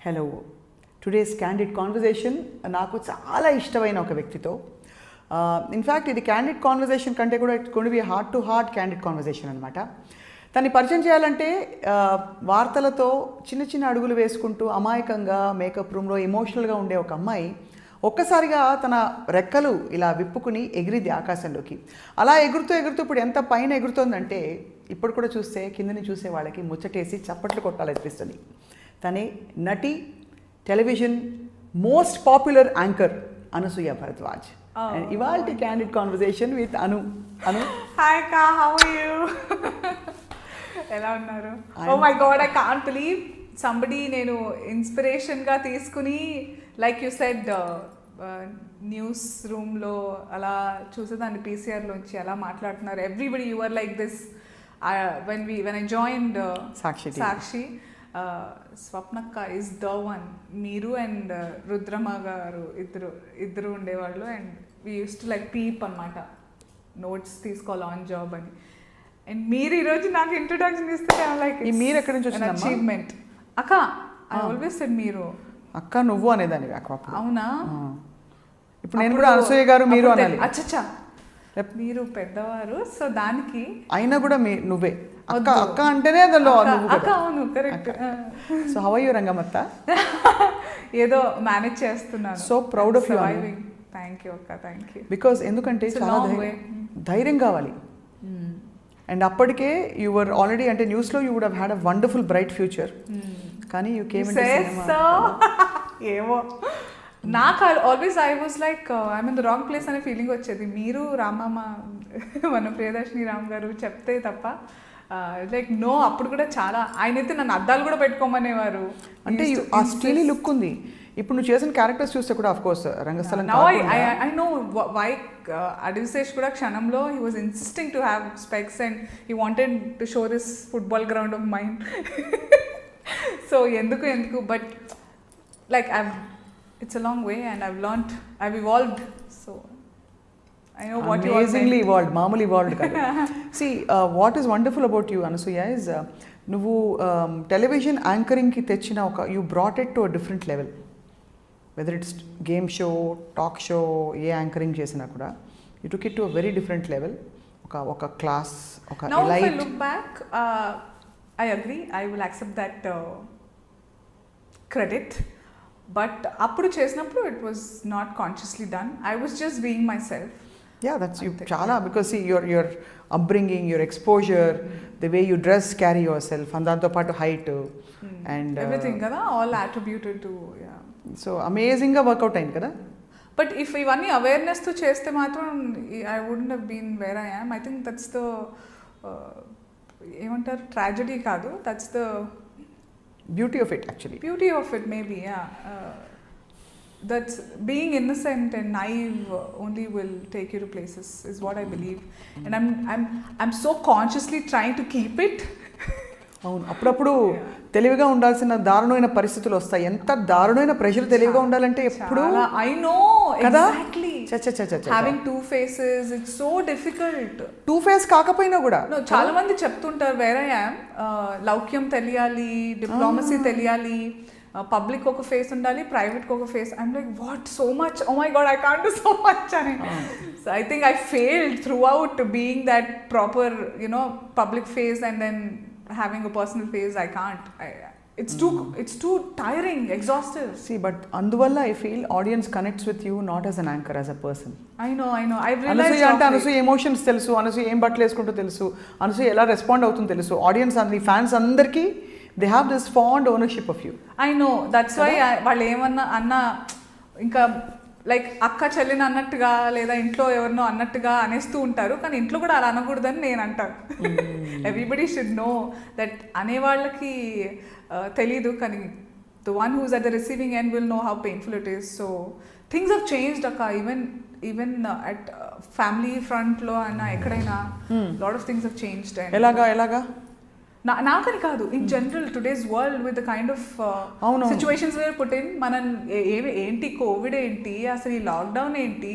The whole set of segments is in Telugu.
హలో, టుడేస్ క్యాండిడ్ కాన్వర్జేషన్ నాకు చాలా ఇష్టమైన ఒక వ్యక్తితో. ఇన్ఫ్యాక్ట్ ఇది క్యాండిడ్ కాన్వర్జేషన్ కంటే కూడా it's going to be heart to heart candid conversation అనమాట. తన్ని పరిచయం చేయాలంటే వార్తలతో చిన్న చిన్న అడుగులు వేసుకుంటూ అమాయకంగా మేకప్ రూమ్లో ఎమోషనల్గా ఉండే ఒక అమ్మాయి ఒక్కసారిగా తన రెక్కలు ఇలా విప్పుకుని ఎగిరిది ఆకాశంలోకి. అలా ఎగురుతూ ఎగురుతూ ఇప్పుడు ఎంత పైన ఎగురుతోందంటే ఇప్పుడు కూడా చూస్తే కిందని చూసే వాళ్ళకి ముచ్చటేసి చప్పట్లు కొట్టాలనిపిస్తుంది. తనే నటి, television most popular anchor Anasuya Bharadwaj. ఇవాల్టి candid conversation with Anu. Hi కా, హౌ ఆర్ యు? ఎలా ఉన్నారు? Oh my God, I can't believe somebody నేను ఇన్స్పిరేషన్గా తీసుకుని లైక్ యూ సెడ్ న్యూస్ రూమ్లో అలా చూసేదాన్ని పీసీఆర్లోంచి అలా మాట్లాడుతున్నారు. Everybody you are like this. When I joined Sakshi, స్వప్నక్క ఈజ్ ద వన్. మీరు అండ్ రుద్రమ గారు ఇద్దరు ఉండేవాళ్ళు. And we use to like peep అనమాట, నోట్స్ తీసుకోవాలి ఆన్ జాబ్ అని. అండ్ మీరు ఈరోజు నాకు ఇంట్రొడక్షన్ ఇస్తే లైక్ మీరు ఎక్కడి నుంచి వచ్చిన అచీవ్మెంట్. అక్క, ఐ ఆల్వేస్ సెడ్ మీరు అక్క నువ్వు అనేదాన్ని. అవునా? ఇప్పుడు నేను కూడా అనసూయ గారు మీరు అనాలి. అచ్చచ్చా, మీరు పెద్దవారు, సో దానికి అయినా కూడా నువ్వే అక్క. అక్క అంటేనే అదలో అక్క. అవును, correct. So how are you Rangamatta? ఏదో మేనేజ్ చేస్తున్నాను. So proud of you. Thank you అక్క, థ్యాంక్ యూ. బికాజ్ ఎందుకంటే చాలా ధైర్యం కావాలి. అండ్ అప్పటికే యు వర్ ఆల్రెడీ, అంటే న్యూస్లో you would have had a wonderful bright future. కానీ యూ కేమ్ ఇంటు సినిమా. ఏమో నాకు always I was like I'm in the wrong place అనే ఫీలింగ్ వచ్చేది. మీరు రామమ్మ, మన ప్రియదర్శిని రామ్ గారు చెప్తే తప్ప లైక్ నో. అప్పుడు కూడా చాలా ఆయనైతే నన్ను అద్దాలు కూడా పెట్టుకోమనేవారు. అంటే ఆ స్టీలీ లుక్ ఉంది. ఇప్పుడు నువ్వు చేసిన క్యారెక్టర్స్ చూస్తే కూడా of course Rangasthalam. I know why Adivi Sesh కూడా క్షణంలో he was insisting to have specs and he wanted to show this football ground of mind. So ఎందుకు but like it's a long way and I've evolved, so I know what you are amazingly evolved. Maamuli evolved kada. See, what is wonderful about you Anasuya is nuvu television anchoring ki techina oka, you brought it to a different level, whether it's game show, talk show, ye anchoring chesina kuda you took it to a very different level. oka class, oka now elite. If I look back, I agree, I will accept that credit. But అప్పుడు చేసినప్పుడు it was not consciously done. I was just being myself. Yeah, that's you. చాలా because your upbringing, your exposure, the way you dress, carry yourself, and దాంతో పాటు హైట్ అండ్ ఎవ్రీథింగ్ కదా, ఆల్ అట్రిబ్యూటెడ్ టు. సో అమేజింగ్గా వర్కౌట్ అయింది కదా. బట్ ఇఫ్ ఇవన్నీ అవేర్నెస్తో చేస్తే మాత్రం I wouldn't have been where I am. I think that's the ఏమంటారు, ట్రాజడీ కాదు, that's the beauty of it actually. Beauty of it maybe, yeah. That's being innocent and naive only will take you to places is what I believe. And I'm so consciously trying to keep it. అవును, అప్పుడప్పుడు తెలివిగా ఉండాల్సిన దారుణమైన పరిస్థితులు వస్తాయి. ఎంత దారుణమైన ప్రెషర్ తెలివిగా ఉండాలంటే ఎప్పుడు. I know exactly. Having two faces, it's so difficult. Two face కాకపోయినా కూడా చాలా మంది చెప్తుంటారు వేర్ ఐ యామ్, లౌక్యం తెలియాలి, డిప్లొమసీ తెలియాలి, పబ్లిక్ ఒక ఫేస్ ఉండాలి, ప్రైవేట్ ఒక face. I'm like what, so much, oh my God, I can't do so much అని. So I think I failed throughout being that proper public face and then having a personal phase. I can't. It's too tiring, exhaustive. See, but అందువల్ల I feel audience connects with you not as an anchor, as a person. I know. I've realized Anasuya అంటే అనసూయ ఎమోషన్స్ తెలుసు, అనసూయ ఏం బట్టలు వేసుకుంటూ తెలుసు, అనసూయ ఎలా రెస్పాండ్ అవుతుందో తెలుసు. ఆడియన్స్ అందరి ఫ్యాన్స్ అందరికీ they have this fond ownership of you. I know, that's why వాళ్ళు ఏమన్నా అన్నా ఇంకా లైక్ అక్క చెల్లిని అన్నట్టుగా లేదా ఇంట్లో ఎవరినో అన్నట్టుగా అనేస్తూ ఉంటారు. కానీ ఇంట్లో కూడా అలా అనకూడదని నేను అంటాను. ఎవ్రీబడి షుడ్ నో దట్ అనేవాళ్ళకి తెలీదు, కానీ the one who's at the receiving end will know how painful it is. So things have changed అక్క, ఈవెన్ అట్ ఫ్యామిలీ ఫ్రంట్లో అన్న ఎక్కడైనా lot of things have changed. ఎలాగా నాకని కాదు, in general today's world with the kind of situations we're put in, మనం ఏంటి కోవిడ్ ఏంటి, అసలు ఈ లాక్డౌన్ ఏంటి,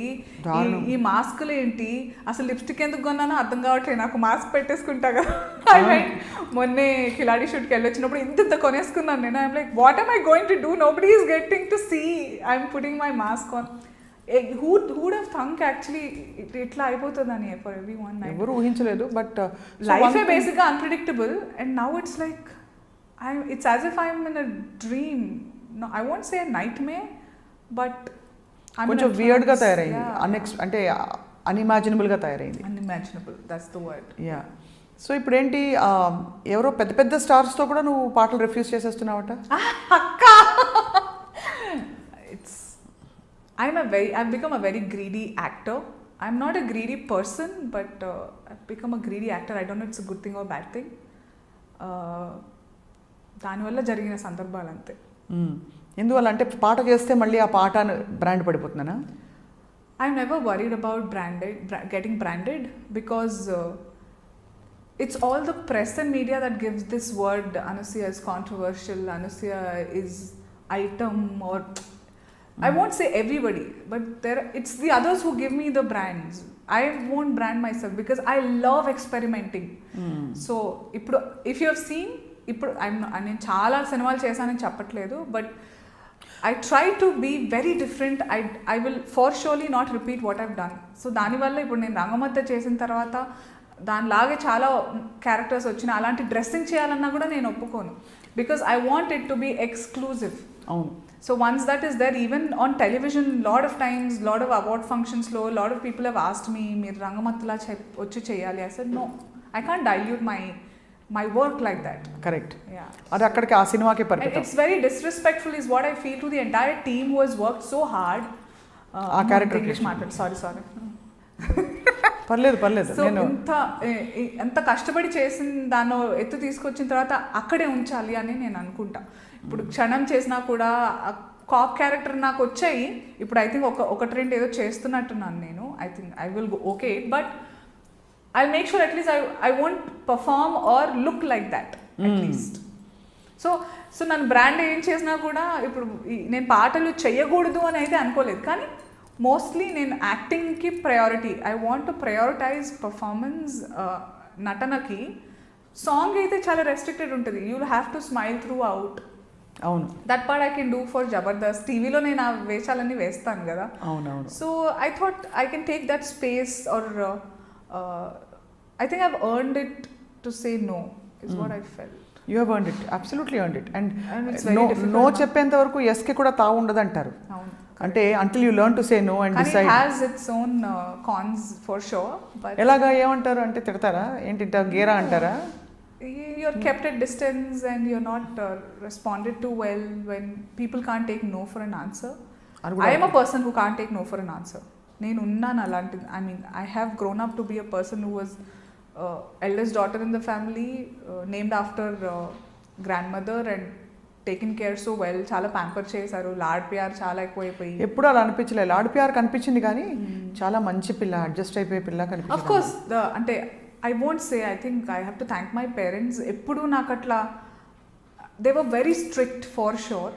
ఈ మాస్కులు ఏంటి, అసలు లిప్స్టిక్ ఎందుకు కొన్నానో అర్థం కావట్లేదు నాకు, మాస్క్ పెట్టేసుకుంటా కదా. ఐ మీన్ మొన్నే కిలాడి షూట్కి వెళ్ళొచ్చినప్పుడు ఇంత కొనేసుకున్నాను నేను. I'm like what am I going to do, nobody is getting to see, I'm putting my mask on. Who'd have thunk actually ఇట్లా అయిపోతుందని ఫర్ ఎవ్రీవన్. ఎవరు ఊహించలేదు. బట్ లైఫ్ ఏ బేసిక్గా unpredictable and now it's like it's as if I'm in a dream. I won't say night May, but కొంచెం వియర్డ్గా తయారైంది, అంటే అన్ఇమాజినబుల్గా తయారైంది. Unimaginable, that's the word. Yeah. So ఇప్పుడు ఏంటి, ఎవరో పెద్ద పెద్ద స్టార్స్తో కూడా నువ్వు పాటలు రిఫ్యూజ్ చేసేస్తున్నావట. అక్క, I've become a very greedy actor. I'm not a greedy person, but I've become a greedy actor. I don't know if it's a good thing or bad thing. దానివల్ల జరిగిన సందర్భాలు అంతే. ఎందువల్ల అంటే పాట చేస్తే మళ్ళీ ఆ పాట brand పడిపోతుందనా? I'm never worried about getting branded because it's all the press and media that gives this word Anasuya is controversial, Anasuya is item, or I won't say everybody, but it's the others who give me the brands. I won't brand myself because I love experimenting. So if you have seen, నేను చాలా సినిమాలు చేశానని చెప్పట్లేదు, but I try to be very different. I will for surely not repeat what I've done. So దానివల్ల ఇప్పుడు నేను రంగమత్త చేసిన తర్వాత దానిలాగే చాలా క్యారెక్టర్స్ వచ్చిన అలాంటి డ్రెస్సింగ్ చేయాలన్నా కూడా నేను ఒప్పుకోను, because I want it to be exclusive. అవును. So once that is there, even on television, lot of times, lot of award functions lo, lot of people have asked me, "Meer rangamatla vachi cheyali." I said no, I can't dilute my work like that. Correct. Yeah. Adi akkadiki aa cinema ke పరిమితం. It's very disrespectful is what I feel to the entire team who has worked so hard. ఆ క్యారెక్టర్ English మాట్లాడు, sorry. పర్లేదు. సో ఎంత కష్టపడి చేసిన దాన్ని ఎత్తు తీసుకొచ్చిన తర్వాత అక్కడే ఉంచాలి అని నేను అనుకుంటా. ఇప్పుడు క్షణం చేసినా కూడా కాప్ క్యారెక్టర్ నాకు వచ్చాయి. ఇప్పుడు ఐ థింక్ ఒకటి రెండు ఏదో చేస్తున్నట్టున్నాను నేను. I think I will okay, but I make sure at least I won't perform or look like that at least. So నన్ను బ్రాండ్ ఏం చేసినా కూడా ఇప్పుడు నేను పాటలు చేయకూడదు అని అయితే అనుకోలేదు, కానీ మోస్ట్లీ నేను యాక్టింగ్కి priority. I want to prioritise performance. నటనకి సాంగ్ అయితే చాలా రెస్ట్రిక్టెడ్ ఉంటుంది. You will have to smile throughout. అవును. That part I can do for Jabardasth. టీవీలో నేను ఆ వేషాలన్నీ వేస్తాను కదా. అవునవును. So I thought I can take that space, or I think I've earned it to say no is what I felt. You have earned it, absolutely earned it. And no చెప్పేంత వరకు ఎస్కి కూడా తావు ఉండదు అంటారు. అంటే until you learn to say no and decide. It has its own cons for sure, but ఎలాగా ఏమంటారు అంటే తిడతారా ఏంటి, గేరా అంటారా? You're kept at distance and you're not responded to well when people can't take no for an answer. I am a person who can't take no for an answer. నేను ఉన్నాను అలాంటి. I mean, I have grown up to be a person who was eldest daughter in the family, named after grandmother and taken care so well. చాలా ప్యాంపర్ చేశారు. లాడ్ ప్యార్ చాలా ఎక్కువైపోయి. ఎప్పుడు అలా అనిపించలేదు. లాడ్ ప్యార్ కనిపించింది కానీ చాలా మంచి పిల్ల, అడ్జస్ట్ అయిపోయే పిల్ల కనిపించింది. ఆఫ్ కోర్స్ అంటే I won't say, I think I have to thank my parents. ఎప్పుడు నాకు అట్లా, they were very strict for sure.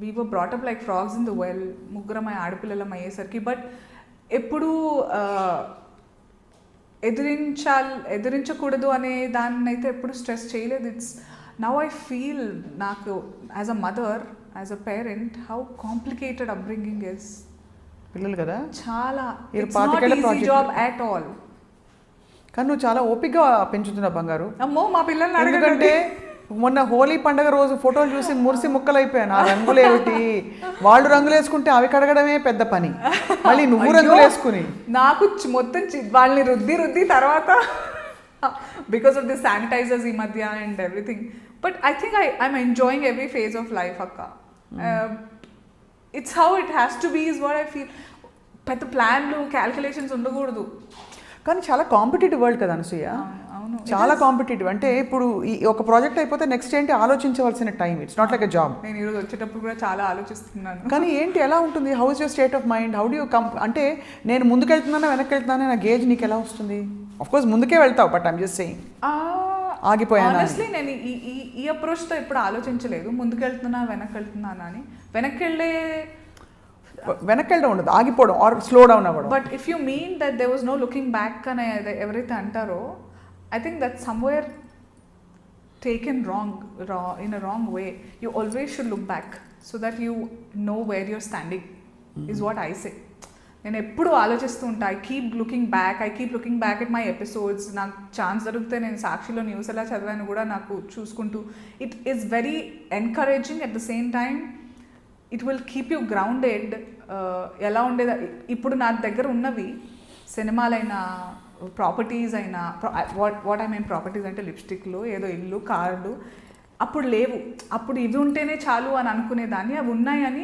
We were brought up like frogs in the well. ముగ్గురమై ఆడపిల్లలం అయ్యేసరికి. బట్ ఎప్పుడు ఎదిరించకూడదు అనే దాన్ని అయితే ఎప్పుడు స్ట్రెస్ చేయలేదు. ఇట్స్ నౌ ఐ ఫీల్ నాకు as a mother, as a parent, how complicated upbringing is. పిల్లలు కదా చాలా, it's not easy job at all. కానీ నువ్వు చాలా ఓపికగా పెంచుతున్నావు బంగారు. అమ్మో మా పిల్లల్ని ఎందుకంటే మొన్న హోలీ పండుగ రోజు ఫోటోలు చూసి మురిసి ముక్కలైపోయాను. ఆ రంగులు ఏమిటి, వాళ్ళు రంగులు వేసుకుంటే అవి కడగడమే పెద్ద పని, మళ్ళీ నువ్వు రంగులు వేసుకుని. నాకు మొత్తం వాళ్ళని రుద్ది తర్వాత బికాస్ ఆఫ్ ది శానిటైజర్స్ ఈ మధ్య and everything. But I think I'm enjoying every phase of life అక్క. It's how it has to be is what I feel. పెద్ద ప్లాన్లు క్యాల్కులేషన్స్ ఉండకూడదు. కానీ చాలా కాంపిటేటివ్ వరల్డ్ కదా అనసూయ. చాలా కాంపిటేటివ్. అంటే ఇప్పుడు ఒక ప్రాజెక్ట్ అయిపోతే నెక్స్ట్ ఏంటి ఆలోచించవలసిన time. It's not like a job. నేను ఈరోజు వచ్చేటప్పుడు కూడా చాలా ఆలోచిస్తున్నాను. కానీ ఏంటి, ఎలా ఉంటుంది, how is your state of mind, how do you అంటే నేను ముందుకెళ్తున్నానా వెనక్కి వెళ్తున్నానా నా గేజ్ నీకు ఎలా వస్తుంది? ఆఫ్ కోర్స్ ముందుకే వెళ్తావు, బట్ ఐమ్ జస్ట్ సేయింగ్. ఆగిపోయాను. ఆనెస్ట్లీ నేను ఈ అప్రోచ్తో ఎప్పుడు ఆలోచించలేదు ముందుకెళ్తున్నా వెనక్కి అని. వెనక్కెళ్ళడం ఉండదు, ఆగిపోవడం ఆర్ స్లో డౌన్ అవ్వడం. But if you mean that there was no looking back అని ఎవరైతే అంటారో I think that somewhere taken in a wrong way. You always should look back so that you know where you're standing is what I say. నేను ఎప్పుడు ఆలోచిస్తూ ఉంటా, I keep looking back at my episodes. నాకు ఛాన్స్ దొరికితే నేను సాక్షిలో న్యూస్ ఎలా చదివాను కూడా నాకు చూసుకుంటూ, it is very encouraging. At the same time it will keep you grounded. ఎలా ఉండేది ఇప్పుడు నా దగ్గర ఉన్నవి సినిమాలైనా ప్రాపర్టీస్ అయినా, వాట్ ఐ మీన్ ప్రాపర్టీస్ అంటే లిప్స్టిక్లు, ఏదో ఇల్లు, కార్లు అప్పుడు లేవు. అప్పుడు ఇవి ఉంటేనే చాలు అని అనుకునేదాన్ని, అవి ఉన్నాయని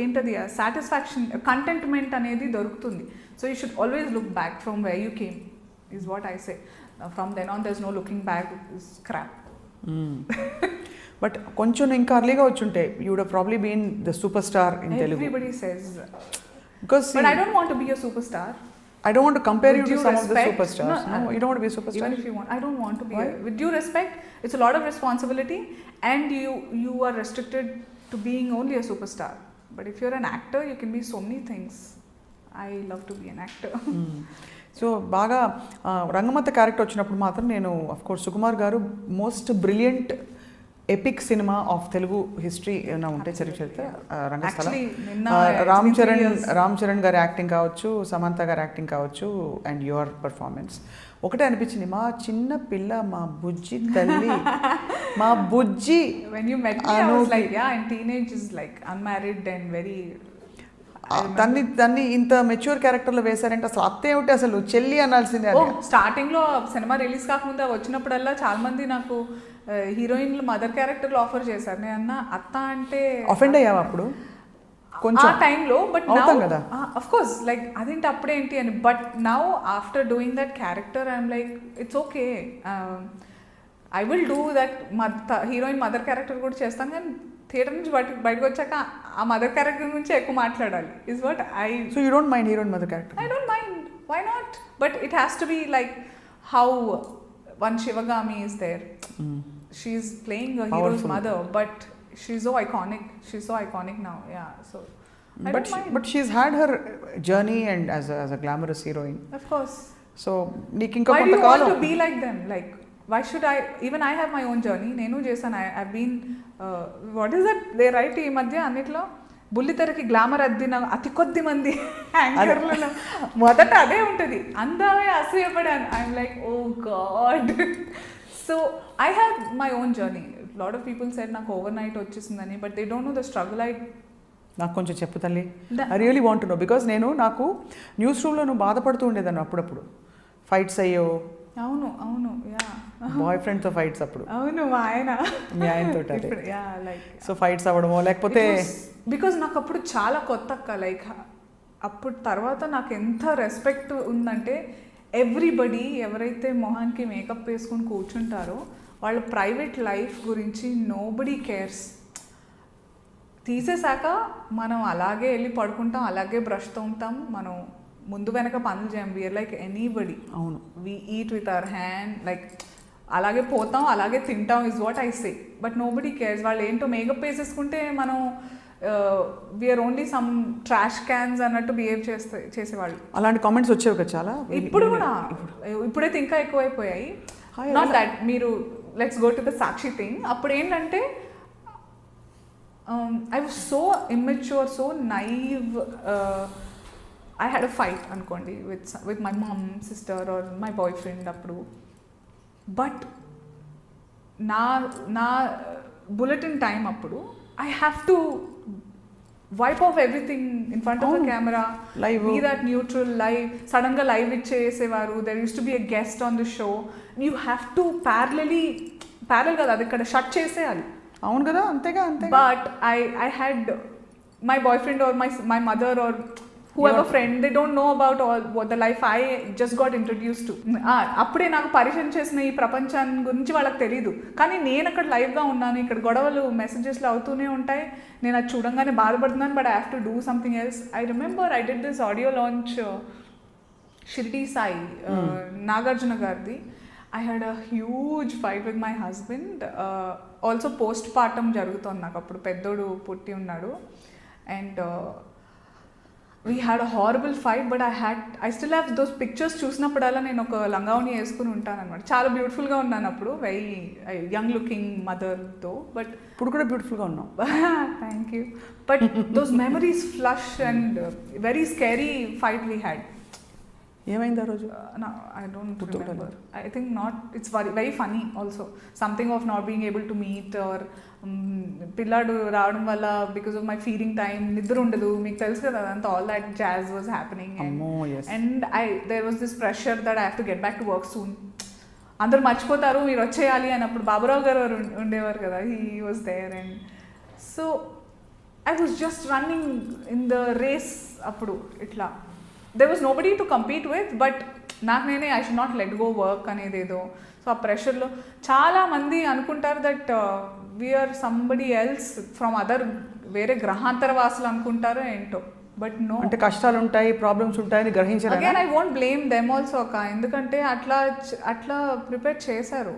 ఏంటది సాటిస్ఫాక్షన్, కంటెంట్మెంట్ అనేది దొరుకుతుంది. So you should always look back from where you came is what I say. From then on there is no looking back, is crap. But కొంచెం ఇంకా అర్లీగా వచ్చుంటే you would have probably been the super star in Telugu. Everybody says. Because But I don't want to be a superstar. I don't want to compare you With to due some of the respect, superstars. No, you don't want to be a superstar. Even if you want, I don't want to be. Why? With due respect, it's a lot of responsibility, and you are restricted to being only a superstar. But if you're an actor, you can be so many things. I love to be an actor. So బాగా రంగమత క్యారెక్టర్ వచ్చినప్పుడు మాత్రం నేను అఫ్ కోర్స్ సుకుమార్ గారు most brilliant epic cinema of Telugu history ఏమైనా ఉంటే చరిత్ర రంగస్థలం. రామ్ చరణ్ గారి యాక్టింగ్ కావచ్చు, సమంత గారి యాక్టింగ్ కావచ్చు, అండ్ యువర్ పర్ఫార్మెన్స్ ఒకటే అనిపించింది, మా చిన్న పిల్ల, మా బుజ్జి తల్లి, మా బుజ్జి. When you met me, I was like, yeah, and teenage is like unmarried and very. దాన్ని ఇంత మెచ్యూర్ క్యారెక్టర్లో వేశారంటే అసలు అత్తే ఏమిటి, అసలు చెల్లి అనాల్సిందే. స్టార్టింగ్లో సినిమా రిలీజ్ కాకముందు వచ్చినప్పుడల్లా చాలా మంది నాకు హీరోయిన్లు మదర్ క్యారెక్టర్లు ఆఫర్ చేశారు. నేను అన్న అత్త అంటే అఫెండ్ అయ్యావు అప్పుడు కొంచెం ఆ టైంలో. బట్ అవుతాం కదా అఫ్ కోర్స్ లైక్ అదేంటి అప్పుడేంటి అని. But now after doing that character I'm like it's okay, I will do that. Heroine mother character కూడా చేస్తాను, కానీ థియేటర్ నుంచి బయటకు వచ్చాక ఆ మదర్ క్యారెక్టర్ గురించి ఎక్కువ మాట్లాడాలి is what I. So you don't mind heroine mother character? I don't mind, why not? But it has to be like how one Shivagami is there. She's playing a hero's mother, but she's so iconic now. Yeah, so but she's had her journey and as a glamorous heroine, of course. So నీకు ఇంకా కొంత కాలం. Why do you want to be like them? Like why should I? Even I have my own journey. నేను చేశాను. I've been what is that they write ఈ మధ్య అన్నిట్లో బుల్లితెరకి గ్లామర్ అద్దిన అతి కొద్ది మంది యాంకర్లలో మొదట అదే ఉంటుంది, అందమే అసూయపడాను. I'm like oh God. So I have my own journey. Lot of people said నాకు ఓవర్ నైట్ వచ్చేసిందని, but they don't know the struggle. నాకు కొంచెం చెప్పు తల్లి, I really want to know. Because నాకు న్యూస్ రూమ్లో నువ్వు బాధపడుతూ ఉండేదాన్ని అప్పుడప్పుడు, ఫైట్స్ అయ్యో. అవును అవును, యా, బాయ్ ఫ్రెండ్తో ఫైట్స్ అప్పుడు. అవును, మా ఆయన మీ ఆయనతో లైక్ సో ఫైట్స్ అవ్వడమో లేకపోతే. బికాజ్ నాకు అప్పుడు చాలా కొత్త అక్క. లైక్ అప్పుడు తర్వాత నాకు ఎంత రెస్పెక్ట్ ఉందంటే, ఎవ్రీబడి ఎవరైతే మొహానికి మేకప్ వేసుకొని కూర్చుంటారో వాళ్ళ ప్రైవేట్ లైఫ్ గురించి నోబడీ కేర్స్. తీసేశాక మనం అలాగే వెళ్ళి పడుకుంటాం, అలాగే బ్రష్తో ఉంటాం, మనం ముందు వెనక పనులు చేయం. We're like anybody. అవును, we eat with our hand, like అలాగే పోతాం, అలాగే తింటాం is what I say. But nobody cares. వాళ్ళు ఏంటో మేకప్ వేసేసుకుంటే మనం we're only some trash cans అన్నట్టు బిహేవ్ చేసేవాళ్ళు. అలాంటి కామెంట్స్ వచ్చేవి కదా చాలా. ఇప్పుడు కూడా, ఇప్పుడైతే ఇంకా ఎక్కువైపోయాయి. నాట్ దట్, మీరు let's go to the Sakshi thing. అప్పుడు ఏంటంటే I was so immature, so naive. I had a fight అనుకోండి with my mom, sister or my boyfriend అప్పుడు. బట్ నా బులెటిన్ టైం అప్పుడు I have to wipe off everything in front of the camera, be that neutral, live. సడన్గా live ఇచ్చేసేవారు. there used to be a guest on the show. you have to parallel కదా, అది ఇక్కడ షట్ చేసేయాలి. అవును కదా, అంతేగా. But I had my boyfriend or my mother or whoever friend, they don't know about all what the life I just got introduced to. అప్పుడే నాకు పరిచయం చేసిన ఈ ప్రపంచాన్ని గురించి వాళ్ళకి తెలీదు. కానీ నేను అక్కడ లైవ్గా ఉన్నాను, ఇక్కడ గొడవలు మెసేజెస్లో అవుతూనే ఉంటాయి, నేను అది చూడంగానే బాధపడుతున్నాను. But I have to do something else. I remember I did this audio launch Shirdi Sai, Nagarjuna గారిది. I had a huge fight with my husband. Also postpartum జరుగుతుంది నాకు అప్పుడు పెద్దోడు పుట్టి ఉన్నాడు and we had a horrible fight, but I still have those pictures చూసినప్పుడల్లా నేను ఒక లంగావని వేసుకుని ఉంటాను అనమాట. చాలా బ్యూటిఫుల్గా ఉన్నాను అప్పుడు, వెరీ యంగ్ లుకింగ్ మదర్తో. బట్ ఇప్పుడు కూడా బ్యూటిఫుల్గా ఉన్నాం. Thank you. But those memories flush and very scary fight we had. ఏమైంది ఆ రోజు? I don't remember. I think not. It's very funny also. Something of not being able to meet or పిల్లాడు రావడం వల్ల because of my feeding time నిద్ర ఉండదు, మీకు తెలుసు కదా అంతా, all that jazz was happening and there was this pressure that I have to get back to work soon. అందరు మర్చిపోతారు మీరు వచ్చేయాలి అన్నప్పుడు బాబురావు గారు ఉండేవారు కదా, he was there and so I was just running in the race అప్పుడు ఇట్లా. There was nobody to compete with, but నాకు నేనే I should not let go work అనేది ఏదో. సో ఆ ప్రెషర్లో చాలామంది అనుకుంటారు that we're somebody else from other, వేరే గ్రహాంతర వాసులు అనుకుంటారో ఏంటో, బట్ నో. అంటే కష్టాలు ఉంటాయి, ప్రాబ్లమ్స్ ఉంటాయని గ్రహించారు. Again I won't blame them also అక్క, ఎందుకంటే అట్లా ప్రిపేర్ చేశారు.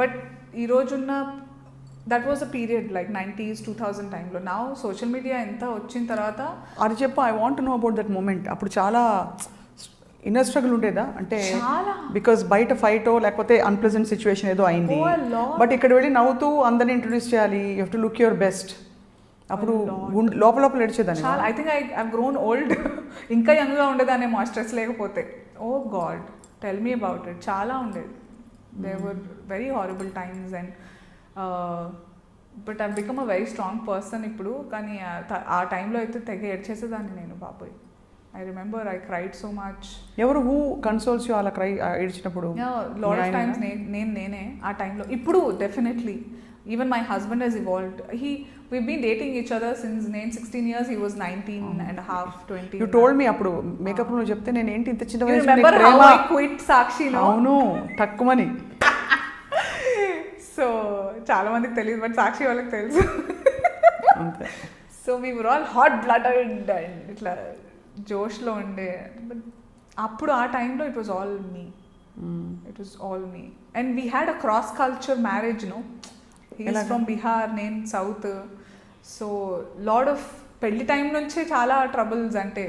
బట్ ఈరోజున్న that was a period like 90s 2000 టైంలో. నా సోషల్ మీడియా ఎంత వచ్చిన తర్వాత అది చెప్పు. I want know about that moment. అప్పుడు చాలా ఇన్నర్ స్ట్రగుల్ ఉండేదా? అంటే బికాస్ బయట ఫైటో లేకపోతే అన్ప్లెజెంట్ సిచ్యువేషన్ ఏదో అయింది, బట్ ఇక్కడ వెళ్ళి నవ్వుతూ అందరిని ఇంట్రొడ్యూస్ చేయాలి, you have to look your best. అప్పుడు లోపల ఏడ్చేదాన్ని. చాలా I think I grown old. ఇంకా యంగ్గా ఉండేదాన్ని మా స్ట్రెస్ లేకపోతే. Oh God, tell me about it. చాలా ఉండేది. There were very horrible times and but I become a very strong person ఇప్పుడు. కానీ ఆ టైంలో అయితే తెగ ఏడ్చేసేదాన్ని నేను బాబోయ్. I remember I cried so much. ఎవరు హూ కన్సోల్స్ యూ అలా క్రై ఏడ్చినప్పుడు? లాట్ ఆఫ్ టైమ్స్ నేనే ఆ టైంలో. ఇప్పుడు definitely even my husband he's evolved. We've been dating each other since నేను 16 years, he was 19 and a half, 20. You told me అప్పుడు మేకప్ నువ్వు చెప్తే నేను ఏంటి ఇంత చిన్న వయసులో remember how I quit సాక్షి? అవును, తక్కువని. సో చాలా మందికి తెలియదు, బట్ సాక్షి వాళ్ళకి తెలుసు. So we were all hot blooded and ఇట్లా జోష్లో ఉండే. బట్ అప్పుడు ఆ టైంలో it was all me. It was all me and we had a cross culture marriage. No, he's from Bihar, నేను సౌత్. సో లాడ్ ఆఫ్ పెళ్లి టైం నుంచే చాలా ట్రబుల్స్ అంటే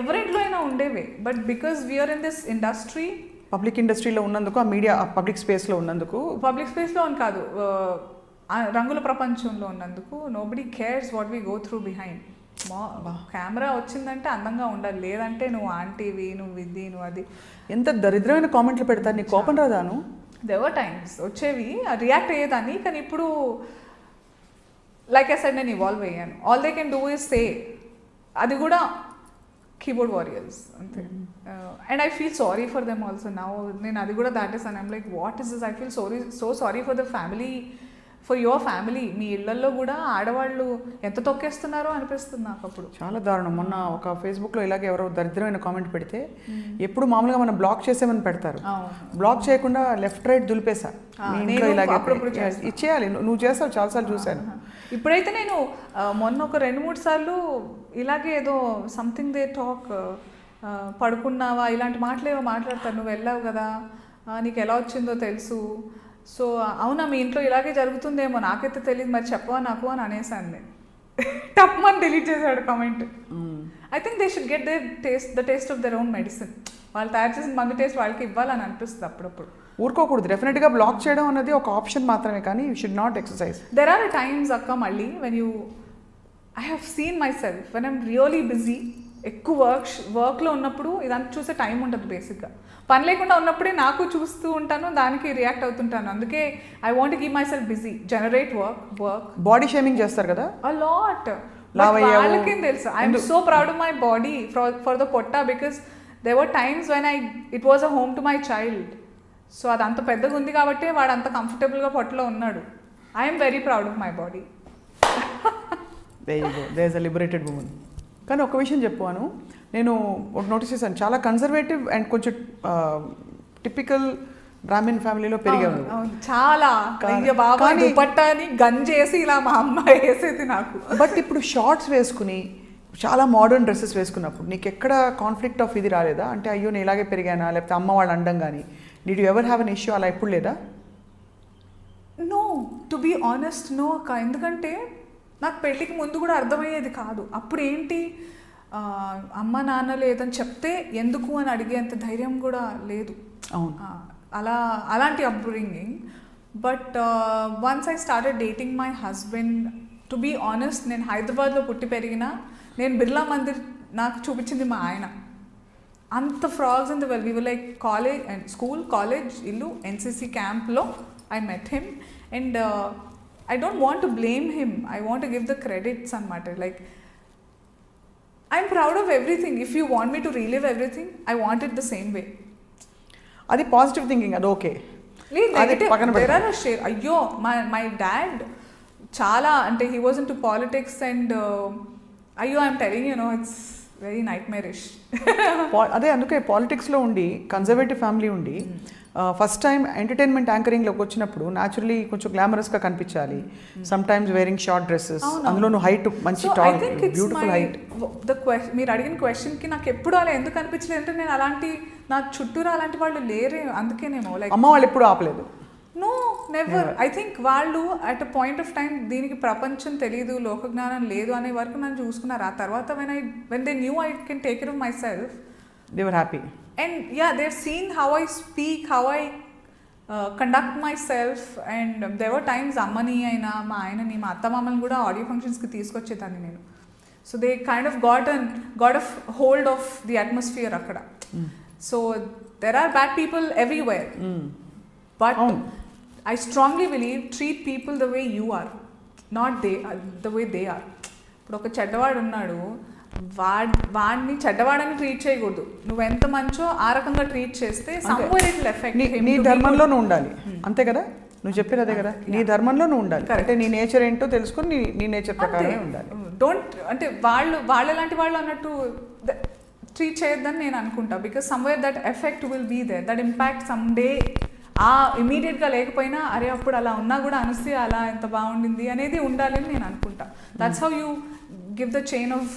ఎవరింట్లో అయినా ఉండేవే. But because we're in this industry, public ఇండస్ట్రీలో ఉన్నందుకు, ఆ మీడియా పబ్లిక్ స్పేస్లో ఉన్నందుకు, పబ్లిక్ స్పేస్లో అని కాదు, రంగుల ప్రపంచంలో ఉన్నందుకు nobody cares what we go through behind. Camera వచ్చిందంటే అందంగా ఉండాలి, లేదంటే నువ్వు ఆంటీవి, నువ్వు ఇది, నువ్వు అది. ఎంత దరిద్రమైన కామెంట్లు పెడతారు. నీ కోపం రాదాను? దేవర్ టైమ్స్ వచ్చేవి, రియాక్ట్ అయ్యేదాన్ని. కానీ ఇప్పుడు లైక్ ఐ సెడ్ నేను ఇవాల్వ్ అయ్యాను. All they can do is say, అది కూడా కీబోర్డ్ వారియర్స్ అంతే. And I feel sorry for them also now. నేను అది కూడా దాటేసాను. I'm like what is this? I feel so sorry for the family, for your family. మీ ఇళ్లలో కూడా ఆడవాళ్ళు ఎంత తొక్కేస్తున్నారో అనిపిస్తుంది నాకు అప్పుడు. చాలా దారుణం. మొన్న ఒక ఫేస్బుక్లో ఇలాగే ఎవరో దరిద్రమైన కామెంట్ పెడితే, ఎప్పుడు మామూలుగా మనం బ్లాక్ చేసామని పెడతారు, బ్లాక్ చేయకుండా లెఫ్ట్ రైట్ దులిపేసా. ఇచ్చేయాలి, నువ్వు చేస్తావు, చాలాసార్లు చూశాను. ఇప్పుడైతే నేను మొన్న ఒక 2-3 సార్లు ఇలాగే ఏదో సంథింగ్ దే టాక్, పడుకున్నావా ఇలాంటి మాటలేవో మాట్లాడతారు. నువ్వు వెళ్ళావు కదా, నీకు ఎలా వచ్చిందో తెలుసు, సో అవునా మీ ఇంట్లో ఇలాగే జరుగుతుందేమో, నాకైతే తెలియదు, మరి చెప్పవా నాకు అని అనేసాను నేను. టప్మని డిలీట్ చేశాడు comment. I think they should get the taste of their own medicine. వాళ్ళు తయారు చేసిన మందు టేస్ట్ వాళ్ళకి ఇవ్వాలని అనిపిస్తుంది అప్పుడప్పుడు. ఊరుకోకూడదు. డెఫినెట్గా బ్లాక్ చేయడం అనేది ఒక ఆప్షన్ మాత్రమే, కానీ you should not exercise. There are times అక్క మళ్ళీ when you, I have seen myself when I'm really busy, ఎక్కువ వర్క్లో ఉన్నప్పుడు ఇదంతా చూసే టైం ఉంటుంది. బేసిక్గా పని లేకుండా ఉన్నప్పుడే నాకు చూస్తూ ఉంటాను, దానికి రియాక్ట్ అవుతుంటాను. అందుకే I want give myself busy, generate work. Body shaming చేస్తారు కదా అ లాట్. వాళ్ళకేం తెలుసు, I'm so proud of my body for the పొట్ట, because there were times when it was a home to my child. సో అది అంత పెద్దగా ఉంది కాబట్టి వాడు అంత కంఫర్టబుల్గా పొట్టలో ఉన్నాడు. I'm very proud of my body. There is a liberated woman. కానీ ఒక విషయం చెప్పాను, నేను నోటీస్ చేశాను, చాలా కన్జర్వేటివ్ అండ్ కొంచెం టిపికల్ బ్రాహ్మిన్ ఫ్యామిలీలో పెరిగాను. చాలా దుపట్టాని గంజేసి ఇలా మా అమ్మ వేసేది నాకు. బట్ ఇప్పుడు షార్ట్స్ వేసుకుని చాలా మోడర్న్ డ్రెస్సెస్ వేసుకున్నప్పుడు నీకు ఎక్కడ కాన్ఫ్లిక్ట్ ఆఫ్ ఇది రాలేదా? అంటే అయ్యో నేను ఇలాగే పెరిగానా, లేకపోతే అమ్మ వాళ్ళు అండం కానీ, did you ever have an issue అలా ఎప్పుడు లేదా? No, to be honest no అక్క. ఎందుకంటే నాకు పెళ్ళికి ముందు కూడా అర్థమయ్యేది కాదు. అప్పుడు ఏంటి, అమ్మ నాన్న లేదని చెప్తే ఎందుకు అని అడిగేంత ధైర్యం కూడా లేదు. అలాంటి upbringing. But once I started dating my husband, to be honest నేను హైదరాబాద్లో పుట్టి పెరిగిన, నేను బిర్లా మందిర్ నాకు చూపించింది మా ఆయన. అంత frogs in the well, we were like college and school, college, ఇల్లు, ఎన్సీసీ క్యాంప్లో I met him, and I don't want to blame him. I want to give the credits anamata. Like, I'm proud of everything. If you want me to relive everything, I want it the same way. Adi positive thinking, adi okay. There are a share. Ayyo, my dad chala ante he was into politics, and ayyo, I'm telling you, it's very nightmarish. అదే అందుకే పాలిటిక్స్లో ఉండి కన్జర్వేటివ్ ఫ్యామిలీ ఉండి ఫస్ట్ టైం ఎంటర్టైన్మెంట్ యాంకరింగ్లోకి వచ్చినప్పుడు న్యాచురలీ కొంచెం గ్లామరస్గా కనిపించాలి. Some times wearing short dresses, అందులో నువ్వు హైట్ మంచి టాల్ బ్యూటిఫుల్ హైట్. మీరు అడిగిన క్వశ్చన్కి నాకు ఎప్పుడు అలా ఎందుకు అనిపించలేదు అంటే, నేను అలాంటి నా చుట్టూరా అలాంటి వాళ్ళు లేరే, అందుకేనేమో. లైక్ అమ్మ వాళ్ళు ఎప్పుడు ఆపలేదు? No, never. ఐ థింక్ వాళ్ళు at a point of time దీనికి ప్రపంచం తెలీదు, లోకజ్ఞానం లేదు అనే వరకు నన్ను చూసుకున్నారు. ఆ తర్వాత when they knew I can take care of myself, they were happy. And yeah, they've seen how I speak, how I conduct myself, and there were times అమ్మని అయినా మా ఆయనని, మా అత్త మామని కూడా ఆడియో ఫంక్షన్స్కి తీసుకొచ్చేదాన్ని నేను. So they kind of got a hold of the atmosphere అక్కడ. So there are bad people everywhere, but I strongly believe treat people the way you are, not the way they are. ఇప్పుడు ఒక చెడ్డవాడు ఉన్నాడు, వాడిని చెడ్డవాడని ట్రీట్ చేయకూడదు. నువ్వు ఎంత మంచో ఆ రకంగా ట్రీట్ చేస్తే somewhere it will affect him. నీ ధర్మంలో నువ్వు ఉండాలి, అంతే కదా? నువ్వు చెప్పేది అదే కదా, నీ ధర్మంలో నువ్వు ఉండాలి. అంటే నీ నేచర్ ఏంటో తెలుసుకొని నీ నేచర్ ప్రకారమే ఉండాలి. డోంట్ అంటే వాళ్ళు ఎలాంటి వాళ్ళు అన్నట్టు ట్రీట్ చేయొద్దని నేను అనుకుంటా. Because somewhere that effect will be there, that impact some day. ఇమీడియట్గా లేకపోయినా అరే అప్పుడు అలా ఉన్నా కూడా అనసూయ అలా ఎంత బాగుండింది అనేది ఉండాలి అని నేను అనుకుంటా. That's how you give the chain of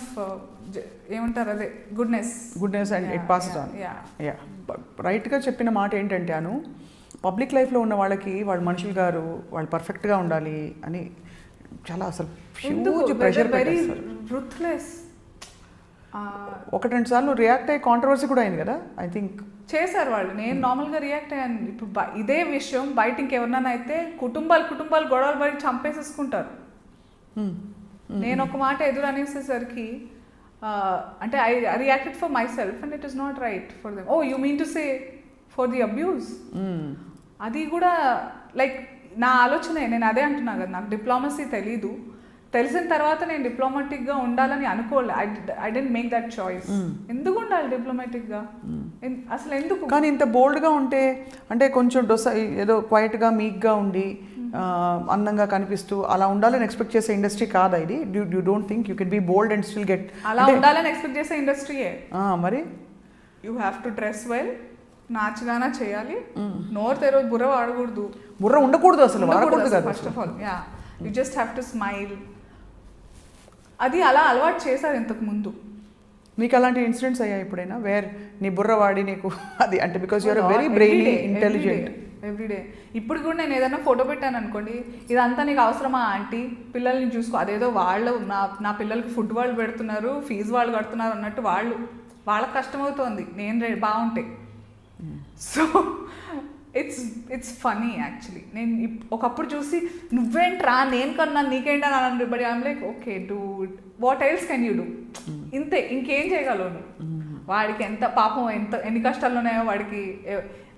ఏమంటారు అదే goodness and it passes on. Yeah, రైట్గా చెప్పిన మాట ఏంటంటే అను, పబ్లిక్ లైఫ్లో ఉన్న వాళ్ళకి వాళ్ళు మనుషులు గారు, వాళ్ళు పర్ఫెక్ట్గా ఉండాలి అని చాలా అసలు హ్యూజ్ ప్రెషర్ పెట్టేస్తారు. ruthless. ఒకటి రెండు సార్లు రియాక్ట్ అయ్యి కాంట్రవర్సీ కూడా అయింది కదా, ఐ థింక్ చేశారు వాళ్ళు. నేను నార్మల్గా రియాక్ట్ అయ్యాను. ఇప్పుడు ఇదే విషయం బయట ఇంకెవరినైనా అయితే కుటుంబాలు గొడవలు బయట చంపేసేసుకుంటారు. నేను ఒక మాట ఎదురు అనేసేసరికి అంటే I reacted for myself and it is not right for them. Oh you mean to say for the abuse? అది కూడా లైక్ నా ఆలోచనే. నేను అదే అంటున్నా కదా, నాకు డిప్లొమసీ తెలీదు. తెలిసిన తర్వాత నేను డిప్లొమాటిక్గా ఉండాలని అనుకోలే. I didn't make that choice. ఎందుకు ఉండాలి డిప్లొమాటిక్గా అసలు ఎందుకు? కానీ ఇంత బోల్డ్గా ఉంటే అంటే కొంచెం ఏదో క్వైట్గా మీక్గా ఉండి అందంగా కనిపిస్తూ అలా ఉండాలని ఎక్స్పెక్ట్ చేసే ఇండస్ట్రీ కాదా ఇది? You don't think you can be bold and still get అలా ఉండాలని ఎక్స్పెక్ట్ చేసే ఇండస్ట్రీయే. మరి you have to dress well, నాచుగానా చేయాలి, నోరు తెరవ, బుర్ర వాడకూడదు. బుర్ర ఉండకూడదు అసలు, వాడకూడదు కదా first of all. Yeah, you just have to smile. అది అలా అలవాటు చేశారు ఇంతకు ముందు. నీకు అలాంటి ఇన్సిడెంట్స్ అయ్యాయి ఎప్పుడైనా వేర్ నీ బుర్ర వాడి నీకు అది అంటే because you're very brainy intelligent? Everyday. ఇప్పుడు కూడా నేను ఏదైనా ఫోటో పెట్టాను అనుకోండి, ఇదంతా నీకు అవసరమా ఆంటీ, పిల్లల్ని చూసుకో, అదేదో వాళ్ళు నా పిల్లలకి ఫుడ్ వాళ్ళు పెడుతున్నారు, ఫీజు వాళ్ళు కడుతున్నారు అన్నట్టు వాళ్ళకి కష్టమవుతోంది నేను బాగుంటే. So it's funny actually. నేను ఒకప్పుడు చూసి నువ్వేంట్రా నేను కన్నా నీకేంటా అని, but I'm like okay dude, what else can you do? ఇంతే, ఇంకేం చేయగలవు నువ్వు? వాడికి ఎంత పాపం, ఎన్ని కష్టాలు ఉన్నాయో వాడికి.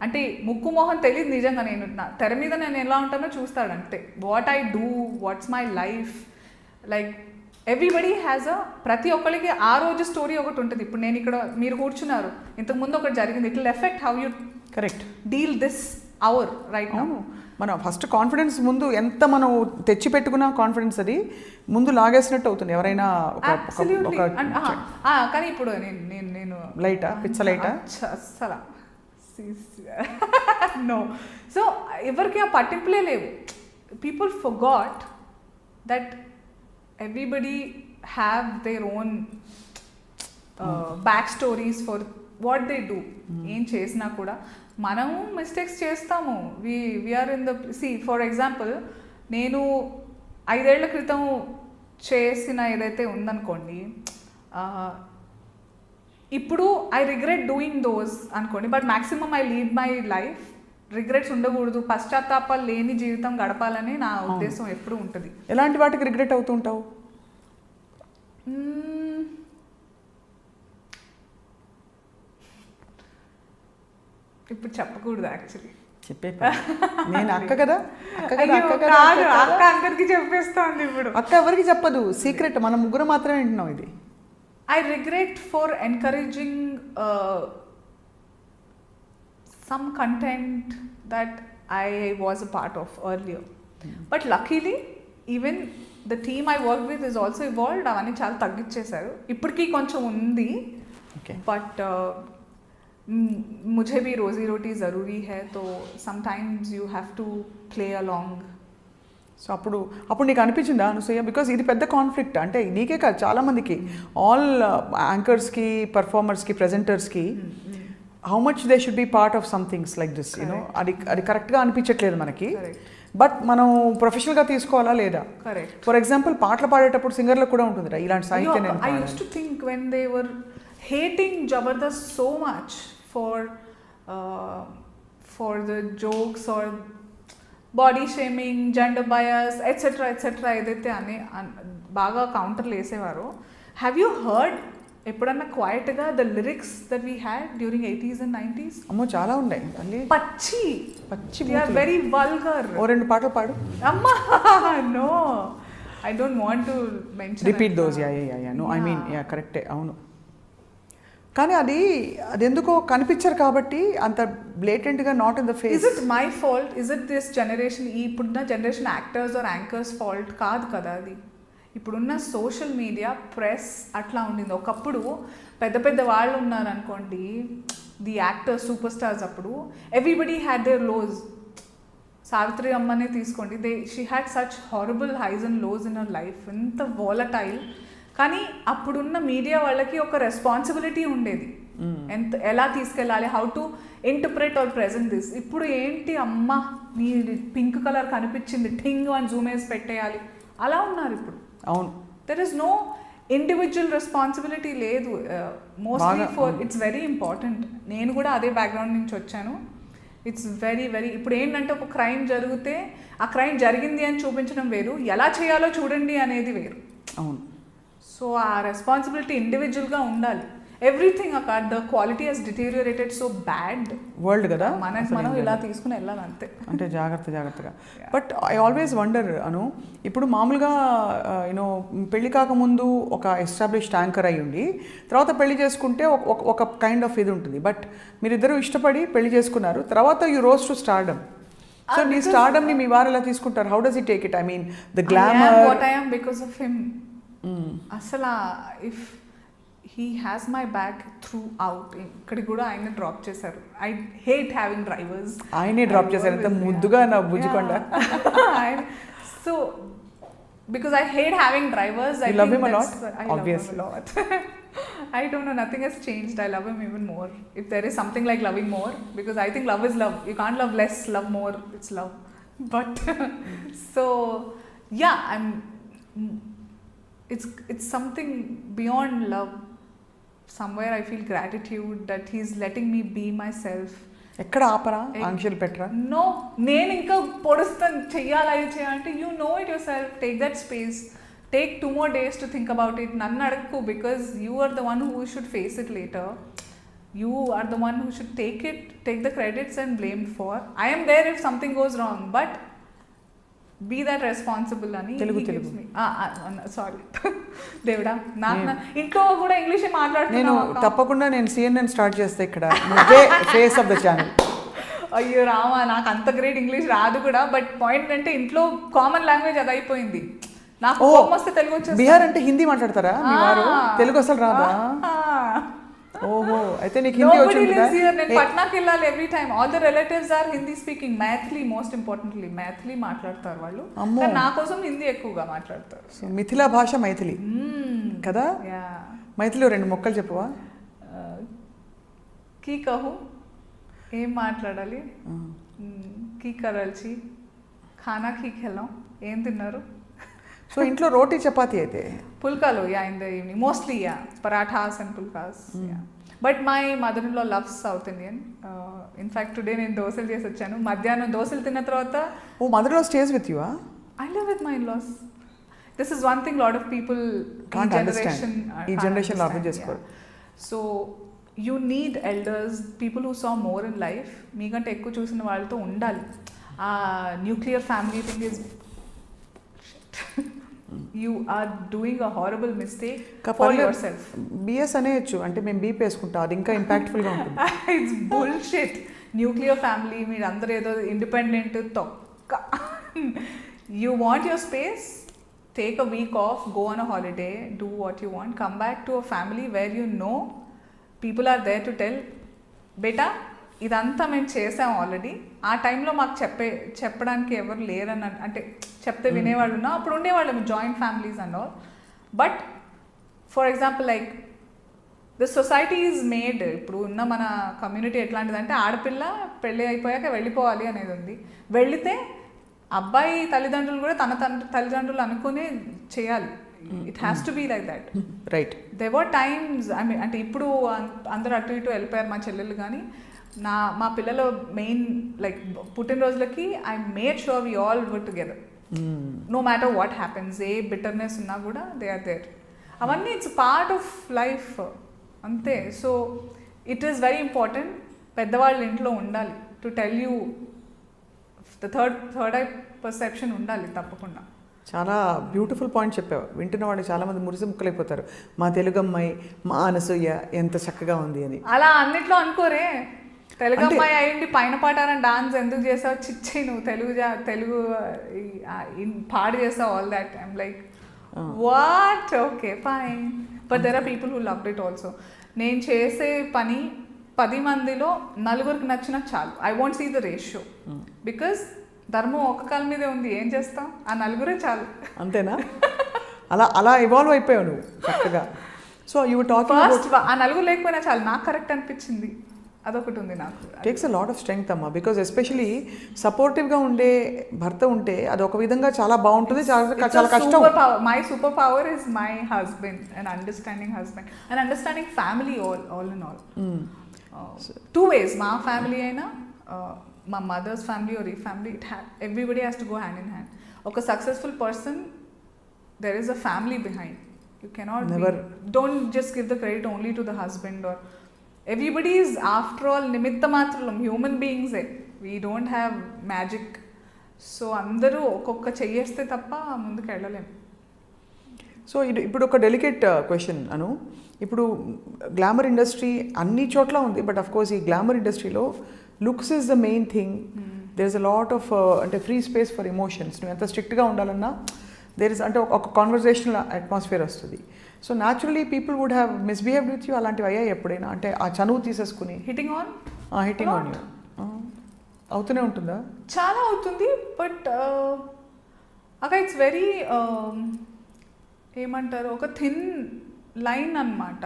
అంటే ముక్కు మొహం తెలియదు నిజంగా. నేను తెర మీద నేను ఎలా ఉంటానో చూస్తాడు అంతే. What I do, what's my life, like everybody has ప్రతి ఒక్కరికి ఆ రోజు స్టోరీ ఒకటి ఉంటుంది. ఇప్పుడు నేను ఇక్కడ మీరు కూర్చున్నారు, ఇంతకుముందు ఒకటి జరిగింది, it will affect how you correct deal this hour right now. మనం ఫస్ట్ కాన్ఫిడెన్స్ ముందు ఎంత మనం తెచ్చి పెట్టుకున్న కాన్ఫిడెన్స్ అది ముందు లాగేసినట్టు అవుతుంది ఎవరైనా. కానీ ఇప్పుడు నేను లైటా పిచ్చ లైటా అస్సలా నో. సో ఎవరికి ఆ పట్టింపులే లేవు. People forgot that everybody have their own back stories for what they do. ఏం చేసినా కూడా మనము మిస్టేక్స్ చేస్తాము. We're in the for example నేను 5 ఏళ్ల క్రితం చేసిన ఏదైతే ఉందనుకోండి, ఇప్పుడు ఐ రిగ్రెట్ డూయింగ్ దోస్ అనుకోండి, but maximum I lead my life regrets ఉండకూడదు, పశ్చాత్తాపాలు లేని జీవితం గడపాలని నా ఉద్దేశం ఎప్పుడు ఉంటుంది. ఎలాంటి వాటికి రిగ్రెట్ అవుతుంటావు? ఇప్పుడు చెప్పకూడదు యాక్చువల్లీ. చెప్పే నేను అక్క కదా, అక్క అందరికి చెప్పేస్తాను. ఇప్పుడు అక్క ఎవరికి చెప్పదు, సీక్రెట్, మన ముగ్గురు మాత్రమే వింటున్నాం ఇది. I regret for encouraging some content that I was a part of earlier. But luckily, even the team I worked with is also evolved. అవన్నీ చాలా తగ్గించేశారు. ఇప్పటికీ కొంచెం ఉంది, బట్ मुझे भी रोजी रोटी ज़रूरी है, तो sometimes you have to play along. So అప్పుడు నీకు అనిపించిందా అనసూయ? బికాజ్ ఇది పెద్ద కాన్ఫ్లిక్ట్, అంటే నీకే కాదు చాలామందికి, ఆల్ యాంకర్స్కి, పర్ఫార్మర్స్కి, ప్రెజెంటర్స్కి, how much they should be part of some things like this, you know. అది కరెక్ట్గా అనిపించట్లేదు మనకి, బట్ మనం ప్రొఫెషనల్గా తీసుకోవాలా లేదా? ఫర్ ఎగ్జాంపుల్ పాటలు పాడేటప్పుడు సింగర్లకు కూడా ఉంటుంది ఇలాంటి సాహిత్యం. I used to think when they were hating Jabardast so much for the jokes or body shaming, gender bias etcetera etcetera ఏదైతే బాగా కౌంటర్లు వేసేవారు. హ్యావ్ యూ హర్డ్ ఎప్పుడన్నా క్వైట్గా the lyrics that we had during 80s and 90s? అమ్మో చాలా ఉన్నాయి, పచ్చి దే ఆర్ వెరీ వల్గర్. ఓ 2 పాటలు పాడు. అమ్మా no, I don't want to mention, repeat those. Yeah no, I mean yeah కరెక్టే, అవును. కానీ అది ఎందుకో కనిపించరు కాబట్టి అంత బ్లేటెంట్గా, not in the face. Is it my fault? Is it this generation, ఇప్పుడున్న generation actors or anchors fault? కాదు కదా అది. ఇప్పుడున్న సోషల్ మీడియా, ప్రెస్ అట్లా ఉండింది. ఒకప్పుడు పెద్ద పెద్ద వాళ్ళు ఉన్నారు అనుకోండి, ది యాక్టర్స్, సూపర్ స్టార్స్, అప్పుడు everybody had their lows. Savitri అమ్మనే తీసుకోండి, she had such horrible highs and lows in her life, ఎంత వాలటైల్. కానీ అప్పుడున్న మీడియా వాళ్ళకి ఒక రెస్పాన్సిబిలిటీ ఉండేది, ఎలా తీసుకెళ్ళాలి, how to interpret or present this. ఇప్పుడు ఏంటి, అమ్మ నీ పింక్ కలర్ కనిపించింది, ఠింగ్ అని జూమ్ వేసి పెట్టేయాలి, అలా ఉన్నారు ఇప్పుడు. అవును, there is no individual responsibility లేదు. Mostly it's very important. నేను కూడా అదే బ్యాక్గ్రౌండ్ నుంచి వచ్చాను. ఇట్స్ వెరీ వెరీ, ఇప్పుడు ఏంటంటే ఒక క్రైమ్ జరిగితే ఆ క్రైమ్ జరిగింది అని చూపించడం వేరు, ఎలా చేయాలో చూడండి అనేది వేరు. అవును. సో ఆ రెస్పాన్సిబిలిటీ ఇండివిజువల్గా ఉండాలి. ఎవ్రీథింగ్ అక్కడ the quality has deteriorated so bad. World కదా, మనం ఇలా తీసుకుని వెళ్ళాలి అంతే, అంటే జాగ్రత్తగా. But I always wonder Anu, ఇప్పుడు మామూలుగా యూనో పెళ్లి కాకముందు ఒక ఎస్టాబ్లిష్డ్ యాంకర్ అయ్యి ఉండి తర్వాత పెళ్లి చేసుకుంటే ఒక కైండ్ ఆఫ్ ఇది ఉంటుంది. బట్ మీరిద్దరూ ఇష్టపడి పెళ్లి చేసుకున్నారు, తర్వాత you rose to stardom. So నీ స్టార్డమ్ని మీ వారు ఎలా తీసుకుంటారు? How does he take it? I mean the glamour. What I am because of him. అసలు if he has my back throughout, ఇక్కడికి కూడా ఆయన డ్రాప్ చేశారు. I hate having drivers. ఆయనే డ్రాప్ చేశారు, ఎంత ముద్దుగా నా బుజ్జికొండ. So because I hate having drivers. I love him a lot, obviously. I don't know, nothing has changed. I love him even more. If there is something like loving more, because I think love is love. You can't love less, love more, it's love. But so yeah, it's something beyond love. Somewhere I feel gratitude that he's letting me be myself. ఎక్కడ ఆపరా, ఆంక్షలు పెట్టరా? నో, నేను ఇంకా పొడుస్తాను, చెయ్యాలంటే you know it yourself. Take that space, take 2 more days to think about it. నన్ను అడగకు, because you are the one who should face it later. You are the one who should take the credits and blame for. I am there if something goes wrong, but be that responsible అని. తెలుగు సారీ దేవుడా, నాకు ఇంట్లో కూడా ఇంగ్లీషే మాట్లాడుతున్నాను. నేను తప్పకుండా CNN స్టార్ట్ చేస్తే ఇక్కడ ఫేస్ ఆఫ్ ద ఛానల్. అయ్యో రామా, నాకు అంత గ్రేట్ ఇంగ్లీష్ రాదు కూడా. బట్ పాయింట్ అంటే ఇంట్లో కామన్ లాంగ్వేజ్ అది అయిపోయింది. నాకు కోపం వస్తే తెలుగు వచ్చేది. బీహార్ అంటే హిందీ మాట్లాడతారా మీ వారు? తెలుగు అసలు రాదా? ఓహో, అయితే నీకు హిందీ Nobody వచ్చిందా? lives here. నేను పట్నాకి వెళ్ళాలి every time. All the relatives are Hindi speaking. Maithili, most importantly. Maithili మాట్లాడతారు వాళ్ళు. అమ్మో. కానీ నా కోసం హిందీ ఎక్కువగా మాట్లాడతారు. సో మిథిలా భాష మైథిలి కదా? Yeah. మైథిలిలో 2 మొక్కలు చెప్పవా? కీ కహు, ఏం మాట్లాడాలి, కీ కరల్చి, ఖానా కీ ఖెలాం, ఏం తిన్నారు. సో ఇంట్లో రోటీ చపాతీ అయితే పుల్కాలు, yeah, in the evening mostly, yeah, parathas and pulkas. But my mother in law loves south Indian. In fact today నేను దోశలు చేసి వచ్చాను. మధ్యాహ్నం దోశలు తిన్న తర్వాత, oh mother in law stays with you? I live with my in laws. This is one thing lot of people ఈ జనరేషన్ అర్థం చేసుకోరు. So you need elders, people who saw more in life. మీకంటే ఎక్కువ చూసిన వాళ్ళతో ఉండాలి. ఆ nuclear family thing is you are doing a horrible mistake for yourself. BS అనేయచ్చు, అంటే మేము బీప్ వేసుకుంటాం, అది ఇంకా ఇంపాక్ట్ఫుల్గా ఉంటుంది. It's bullshit. న్యూక్లియర్ ఫ్యామిలీ, మీరు అందరూ ఏదో ఇండిపెండెంట్ తొక్క. You want your space, take a week off, go on a holiday, do what you want, come back to a family where you know people are there to tell, బేటా ఇదంతా మేము చేసాం ఆల్రెడీ. ఆ టైంలో మాకు చెప్పడానికి ఎవరు లేరని, అంటే చెప్తే వినేవాళ్ళు ఉన్నా, అప్పుడు ఉండేవాళ్ళం joint families and all. But for example like the society is made, ఇప్పుడు ఉన్న మన కమ్యూనిటీ ఎట్లాంటిదంటే ఆడపిల్ల పెళ్ళి అయిపోయాక వెళ్ళిపోవాలి అనేది ఉంది. వెళితే అబ్బాయి తల్లిదండ్రులు కూడా తన తల్లిదండ్రులు అనుకునే చేయాలి. It has to be like that, right? They were times, I mean, అంటే ఇప్పుడు అందరూ అటు ఇటు వెళ్ళిపోయారు మా చెల్లెళ్ళు, కానీ మా పిల్లల మెయిన్ లైక్ పుట్టినరోజులకి I made sure we all were together, no matter what happens. ఏ బిటర్నెస్ ఉన్నా కూడా దే ఆర్ దేర్. అవన్నీ ఇట్స్ పార్ట్ ఆఫ్ లైఫ్ అంతే. So it is very important, పెద్దవాళ్ళు ఇంట్లో ఉండాలి to tell you. The third eye perception ఉండాలి తప్పకుండా. చాలా బ్యూటిఫుల్ పాయింట్ చెప్పావు. వింటున్న వాళ్ళు చాలామంది మురిసి ముక్కలైపోతారు, మా తెలుగు అమ్మాయి, మా అనసూయ ఎంత చక్కగా ఉంది అని. అలా అన్నిట్లో అనుకోరే, తెలుగు అమ్మాయి అయ్యింది పైన పాటారని డాన్స్ ఎందుకు చేసావు, చిచ్చి నువ్వు తెలుగు పాడు చేసావు, all that. I'm like what, okay fine, but there are people who loved it also. నేను చేసే పని 10 మందిలో 4కి నచ్చినా చాలు. I want see the ratio, because ధర్మం ఒక కాలం మీదే ఉంది, ఏం చేస్తాం, ఆ 4 చాలు. అంతేనా? అలా ఇవాల్వ్ అయిపోయావు నువ్వు చక్కగా. సో యూ టాకింగ్ ఫస్ట్ ఆ 4 లేకపోయినా చాలు, నాకు కరెక్ట్ అనిపించింది, అదొకటి ఉంది నాకు. Takes a lot of strength అమ్మా, బికాజ్ ఎస్పెషలీ సపోర్టివ్గా ఉండే భర్త ఉంటే అది ఒక విధంగా చాలా బాగుంటుంది, చాలా కష్టం. My superpower is my husband, and understanding husband, and understanding family, all in all. 2 ways, మా ఫ్యామిలీ అయినా మా మదర్స్ ఫ్యామిలీ ఆర్ ఈ family, everybody has to go hand in hand. ఒక successful person, there is a family behind. You cannot, don't just give the credit only to the husband or everybody is after all నిమిత్త మాత్రం హ్యూమన్ బీయింగ్సే, we don't have magic. So అందరూ ఒక్కొక్క చెయ్యేస్తే తప్ప ముందుకు వెళ్ళలేము. సో ఇప్పుడు ఒక డెలికేట్ క్వశ్చన్ అను, ఇప్పుడు గ్లామర్ ఇండస్ట్రీ అన్ని చోట్ల ఉంది, బట్ అఫ్ కోర్స్ ఈ గ్లామర్ ఇండస్ట్రీలో looks is the main thing. There is a lot of అంటే ఫ్రీ స్పేస్ ఫర్ ఎమోషన్స్. నువ్వు ఎంత స్ట్రిక్ట్గా ఉండాలన్నా దేర్ ఇస్ అంటే ఒక కాన్వర్జేషనల్ అట్మాస్ఫియర్ వస్తుంది. So naturally people would have misbehaved with you, అలాంటివి అయ్యాయి ఎప్పుడైనా? అంటే ఆ చనువు తీసేసుకుని హిట్టింగ్ ఆన్ యూ అవుతూనే ఉంటుందా? చాలా అవుతుంది, బట్ అక్కడ ఇట్స్ వెరీ ఏమంటారు, ఒక థిన్ లైన్ అన్నమాట.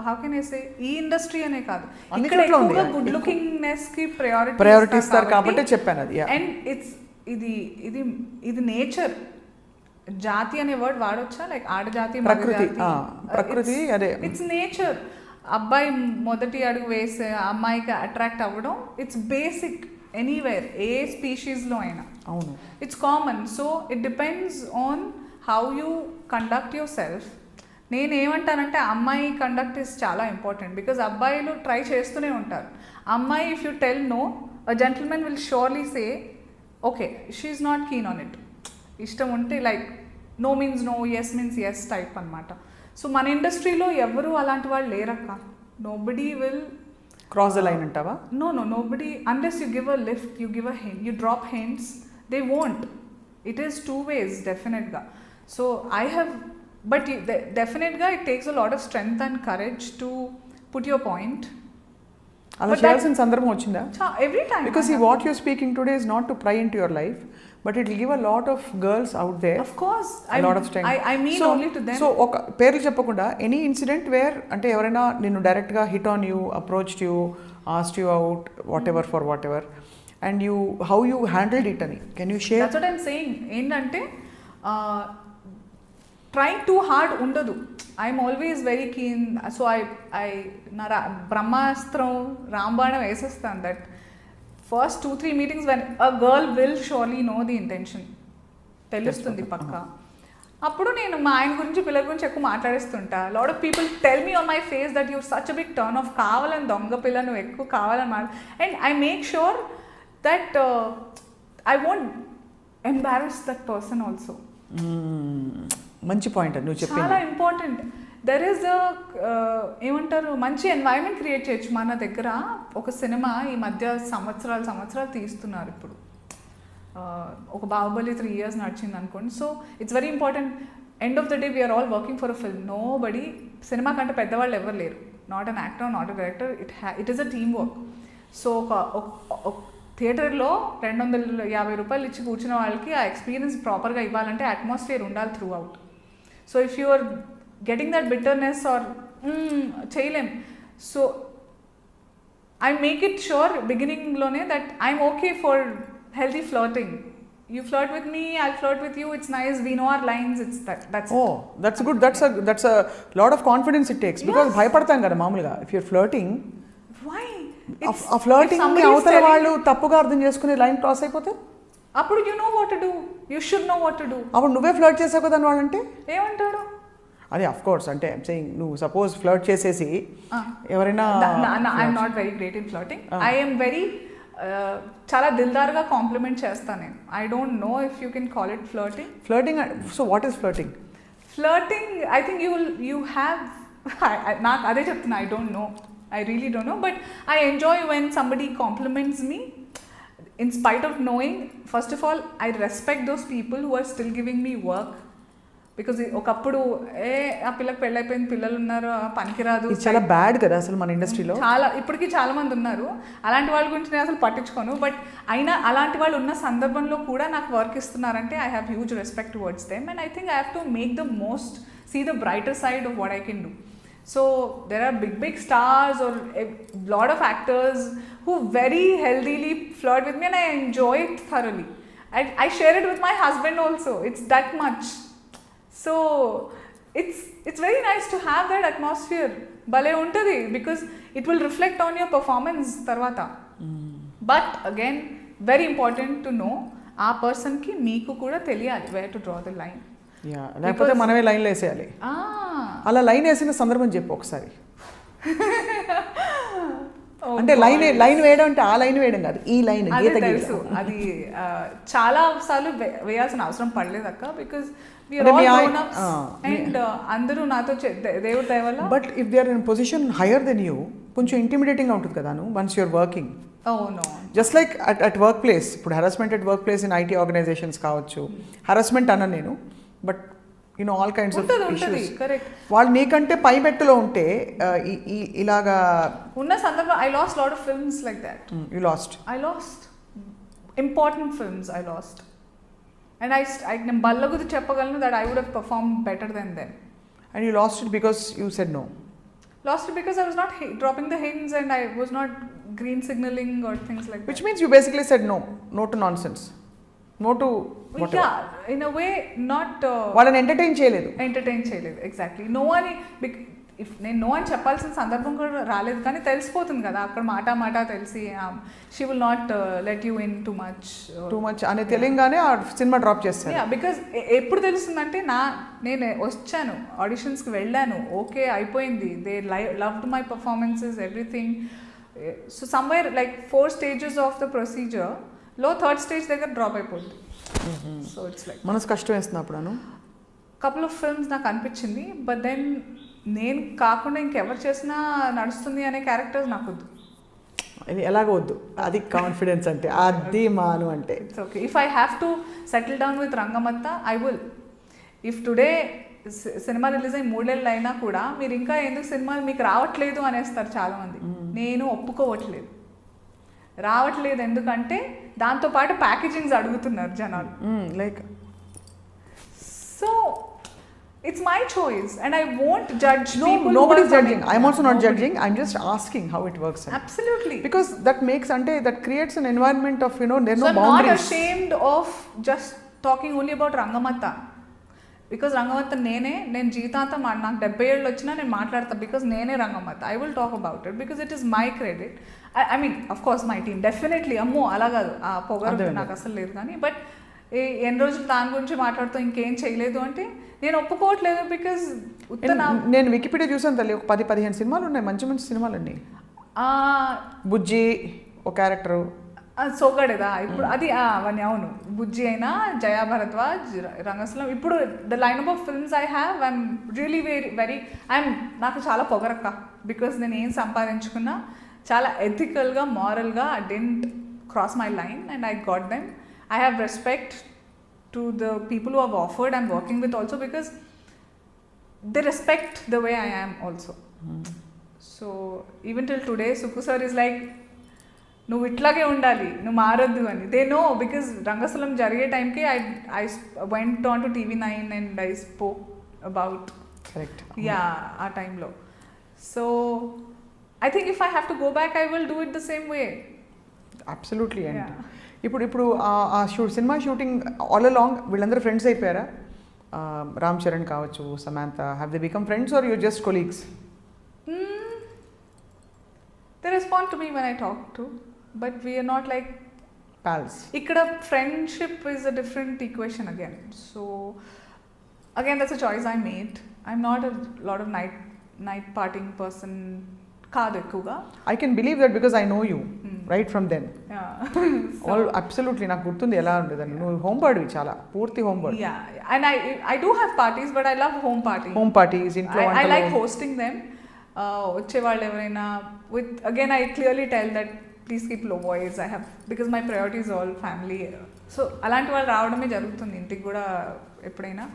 హౌ కెన్ ఐ సే, ఈ ఇండస్ట్రీ అనే కాదు, ఇక్కడ ఎక్కువగా గుడ్ లుకింగ్నెస్ కి ప్రయారిటీ ఇస్తారు కాబట్టి చెప్పాను అది. అండ్ ఇట్స్ ఇది నేచర్. జాతి అనే వర్డ్ వాడొచ్చా? లైక్ ఆడజాతి, ప్రకృతి, అదే ఇట్స్ నేచర్. అబ్బాయి మొదటి అడుగు వేసే అమ్మాయికి అట్రాక్ట్ అవ్వడం ఇట్స్ బేసిక్ ఎనీవేర్, ఏ స్పీషీస్లో అయినా. అవును, it's common. So it depends on how you conduct yourself. నేనేమంటానంటే అమ్మాయి కండక్ట్ ఇస్ చాలా ఇంపార్టెంట్, బికాజ్ అబ్బాయిలు ట్రై చేస్తూనే ఉంటారు. అమ్మాయి if you tell no, a gentleman will surely say okay, she's not keen on it. ఇష్టం ఉంటే like no means no, yes means yes type అనమాట. సో మన ఇండస్ట్రీలో ఎవరు అలాంటి వాళ్ళు లేరక్క. Nobody will cross the line అంటావా? Nobody, unless you give a lift, you give a hint, you drop hints, they won't. It is 2 ways డెఫినెట్గా. సో ఐ హ్యావ్, బట్ డెఫినెట్గా it takes a lot of strength and courage to put your point. అలా చేయాల్సిన సందర్భం వచ్చిందా? Every time. బికాస్ ఈ what you're speaking today is not to pry into your life, but it will give a lot of girls out there. Of course. Lot of strength. I mean only to them. So ఒక పేర్లు చెప్పకుండా ఎనీ ఇన్సిడెంట్ వేర్ అంటే ఎవరైనా నిన్ను డైరెక్ట్గా hit on you, approached you, asked you out, whatever for whatever, and you how you handled it అని can you share? That's what I'm saying. ఏంటంటే ట్రైంగ్ టూ హార్డ్ ఉండదు. I'm always very keen. So I నా బ్రహ్మాస్త్రం రాంబాణం వేసేస్తాను. That first 2-3 meetings when a girl will surely know the intention, తెలుస్తుంది పక్క. అప్పుడు నేను మా ఆయన గురించి పిల్లల గురించి ఎక్కువ మాట్లాడేస్తుంటా. Lot of people tell me on my face that you're such a big turn off, కావాలని దొంగ పిల్ల నువ్వు ఎక్కువ కావాలని and I make sure that I won't embarrass that person also. మంచి పాయింట్ నువ్వు చెప్పింది. చాలా ఇంపార్టెంట్. దెర్ ఈస్ ఏమంటారు, మంచి ఎన్వైరన్మెంట్ క్రియేట్ చేయొచ్చు మన దగ్గర. ఒక సినిమా ఈ మధ్య సంవత్సరాలు తీస్తున్నారు ఇప్పుడు. ఒక బాహుబలి 3 years నడిచింది అనుకోండి. So it's very important. End of the day we're all working for a film. Nobody, cinema కంటే పెద్దవాళ్ళు ఎవరు లేరు. Not an actor, not a director. It is a team work. So ఒక థియేటర్లో 250 రూపాయలు ఇచ్చి కూర్చున్న వాళ్ళకి ఆ ఎక్స్పీరియన్స్ ప్రాపర్గా ఇవ్వాలంటే అట్మాస్ఫియర్ ఉండాలి throughout. So if you are getting that bitterness or చేయలేం. So I make it sure బిగినింగ్లోనే that I'm okay for healthy flirting. You flirt with me, I'll flirt with you. It's nice. We know our lines. It's that's oh, that's good. That's a lot of confidence it takes. Because భయపడతాం కదా మామూలుగా. If you're flirting, why? ఆ flirting ని అవతల వాళ్ళు తప్పుగా అర్థం చేసుకుని లైన్ క్రాస్ అయిపోతే అప్పుడు you know what to do. You should know what to do. అప్పుడు నువ్వే ఫ్లర్ట్ చేసావు కదా అని వాళ్ళంటే ఏమంటాడు? అదే ఆఫ్ కోర్స్ అంటే ఐమ్ సేయింగ్ నువ్వు సపోజ్ ఫ్లర్ట్ చేసేసి ఎవరైనా I'm not very great in flirting. I am very చాలా దిల్దార్గా కాంప్లిమెంట్ చేస్తాను నేను. I don't know if you can call it flirting. So what is flirting? I think you have, నాకు అదే చెప్తున్నా. I really don't know, but I enjoy when somebody compliments me in spite of knowing. First of all I respect those people who are still giving me work. Because ఒకప్పుడు ఆ పిల్లకి పెళ్ళైపోయింది, పిల్లలు ఉన్నారు, పనికిరాదు. చాలా బ్యాడ్ కదా అసలు మన ఇండస్ట్రీలో. ఇప్పటికీ చాలా మంది ఉన్నారు. అలాంటి వాళ్ళ గురించి నేను అసలు పట్టించుకోను. బట్ అయినా అలాంటి వాళ్ళు ఉన్న సందర్భంలో కూడా నాకు వర్క్ ఇస్తున్నారంటే I have huge respect towards them. And I think I have to make the most, see the brighter side of what I can do. So there are big stars or a lot of actors who very healthily flirt with me and I enjoy it thoroughly. I share it with my husband also. It's that much. So it's very nice to have that atmosphere. Bale untadi because it will reflect on your performance tarvata. But again, very important to know ఆ పర్సన్కి మీకు కూడా తెలియాలి where to draw the line. లేకపోతే మనమే లైన్లో వేసేయాలి. అలా లైన్ వేసిన సందర్భం చెప్పు ఒకసారి. అంటే లైన్ వేయడం అంటే ఆ లైన్ వేయడం కాదు, ఈ లైన్ గీత తెలుసు. అది చాలా సార్లు వేయాల్సిన అవసరం పడలేదు అక్క. బికాస్ అండ్ అందరూ నాతో దేవుడి దయ వల్ల. But if they are in position higher than you కొంచెం ఇంటిమిడేటింగ్ ఉంటుంది కదా once you're working. Just like at workplace. ఇప్పుడు harassment at workplace in IT organisations కావచ్చు. హెరాస్మెంట్ అన్న నేను, but you know all kinds of issues. వాళ్ళు నీకంటే పై మెట్టులో ఉంటే ఇలాగా ఉన్న సందర్భం. I lost lot of films like that. You lost? I lost important films. I lost and నేను బల్లగుది చెప్పగలను that I would have performed better than them. And you lost it because you said no? Lost it because I was not dropping the hints and I was not green signaling or things like that. Which means you basically said no to nonsense, no to whatever. Yeah, in a way not. వాళ్ళని ఎంటర్టైన్ చేయలేదు. Exactly. No one, ఇఫ్ నేను నో అని చెప్పాల్సిన సందర్భం కూడా రాలేదు, కానీ తెలిసిపోతుంది కదా అక్కడ మాట తెలిసి she will not let you in too much అని తెలియగానే ఆ సినిమా డ్రాప్ చేస్తాను. బికాజ్ ఎప్పుడు తెలుస్తుందంటే నేను వచ్చాను, ఆడిషన్స్కి వెళ్ళాను, ఓకే అయిపోయింది, they loved my performances everything. So somewhere like 4 stages of the ప్రొసీజర్లో 3rd stage దగ్గర డ్రాప్ అయిపోతుంది. సో ఇట్స్ లైక్ మనసు కష్టం వేస్తుంది అప్పుడు. కపుల్ ఆఫ్ ఫిల్మ్స్ నాకు అనిపించింది, బట్ దెన్ నేను కాకుండా ఇంకెవరు చేసినా నడుస్తుంది అనే క్యారెక్టర్స్ నాకు వద్దు. ఎలాగ వద్దు? అది కాన్ఫిడెన్స్ అంటే, అది మాను అంటే. It's okay. If I have to settle down with Rangammatha, I will. If today cinema release అయ్యి 3 నెలలు అయినా కూడా మీరు ఇంకా ఎందుకు సినిమాలు మీకు రావట్లేదు అనేస్తారు చాలామంది. నేను ఒప్పుకోవట్లేదు, రావట్లేదు. ఎందుకంటే దాంతోపాటు ప్యాకేజింగ్స్ అడుగుతున్నారు జనాలు. Like so it's my choice and I won't judge people. Nobody's judging. I'm also not judging. I'm just asking how it works. Absolutely. Because that makes that creates an environment of there's no boundaries. So I'm not ashamed of just talking only about Rangamata. Because Rangamata నేను జీవితాంతం నాకు 70 ఏళ్ళు వచ్చినా నేను మాట్లాడతా. Because నేనే Rangamata. I will talk about it because it is my credit. I mean, of course my team definitely అమ్మో అలా కాదు, ఆ పొగరు నాకు అసలు లేదు. కానీ బట్ ఎన్ని రోజులు దాని గురించి మాట్లాడుతూ ఇంకేం చేయలేదు అంటే నేను ఒప్పుకోవట్లేదు. బికాజ్ నేను వికీపీడియా చూసాను తల్లి, ఒక 10-15 సినిమాలు ఉన్నాయి, మంచి మంచి సినిమాలు అన్నీ. బుజ్జి ఒక క్యారెక్టరు సోగడేదా ఇప్పుడు అది అవన్నీ. అవును, బుజ్జి అయినా, జయా భరద్వాజ్, రంగస్థలం. ఇప్పుడు the line of films I have, I'm really very నాకు చాలా పొగరక్క. బికాస్ నేను ఏం సంపాదించుకున్నా చాలా ఎథికల్గా, మారల్గా, I didn't cross my line and I got them. I have respect to the people who have offered I'm working with also because they respect the way I am also. So even till today Sukku sir is like నువ్వు ఇట్లాగే ఉండాలి, నువ్వు మారొద్దు అని. దే నో బికాస్ రంగస్థలం జరిగే టైంకి I went on to TV9 and I spoke about correct ఆ టైంలో. So I think if I have to go back I will do it the same way. Absolutely. And ఇప్పుడు ఆ సినిమా షూటింగ్ ఆల్ అలాంగ్ వీళ్ళందరూ ఫ్రెండ్స్ అయిపోయారా? రామ్ చరణ్ కావచ్చు, Samantha, have they become friends are you just colleagues? They respond to me when I talk to, but we are not like pals. Ikkada friendship is a different equation again. So again that's a choice I made. I'm not a lot of night partying person. కాదు ఎక్కువగా. I can believe that because I know you right from then. All absolutely నాకు గుర్తుంది ఎలా ఉండేదని. నువ్వు హోమ్ బర్డ్వి, చాలా పూర్తి home bird. And I do have parties but I love home parties ఇంట్లో I like hosting them. వచ్చే వాళ్ళు ఎవరైనా with again I clearly tell that please keep low voice. I have because my priority is all family. So అలాంటి వాళ్ళు రావడమే జరుగుతుంది ఇంటికి కూడా ఎప్పుడైనా.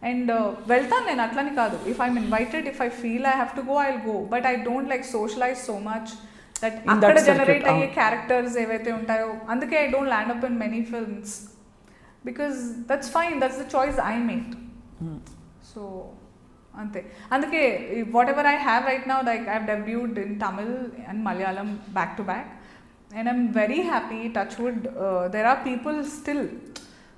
అండ్ వెళ్తాను నేను, అట్లని కాదు. If I'm invited, if I feel I have to go, I will go. But I don't like socialise so much that అక్కడ జనరేట్ అయ్యే క్యారెక్టర్స్ ఏవైతే ఉంటాయో, అందుకే I don't land up in many films because that's fine, that's the choice I made. So అంతే. అందుకే whatever I have right now, like I have debuted in Tamil and Malayalam back to back and I'm very happy. Touch wood there are people still.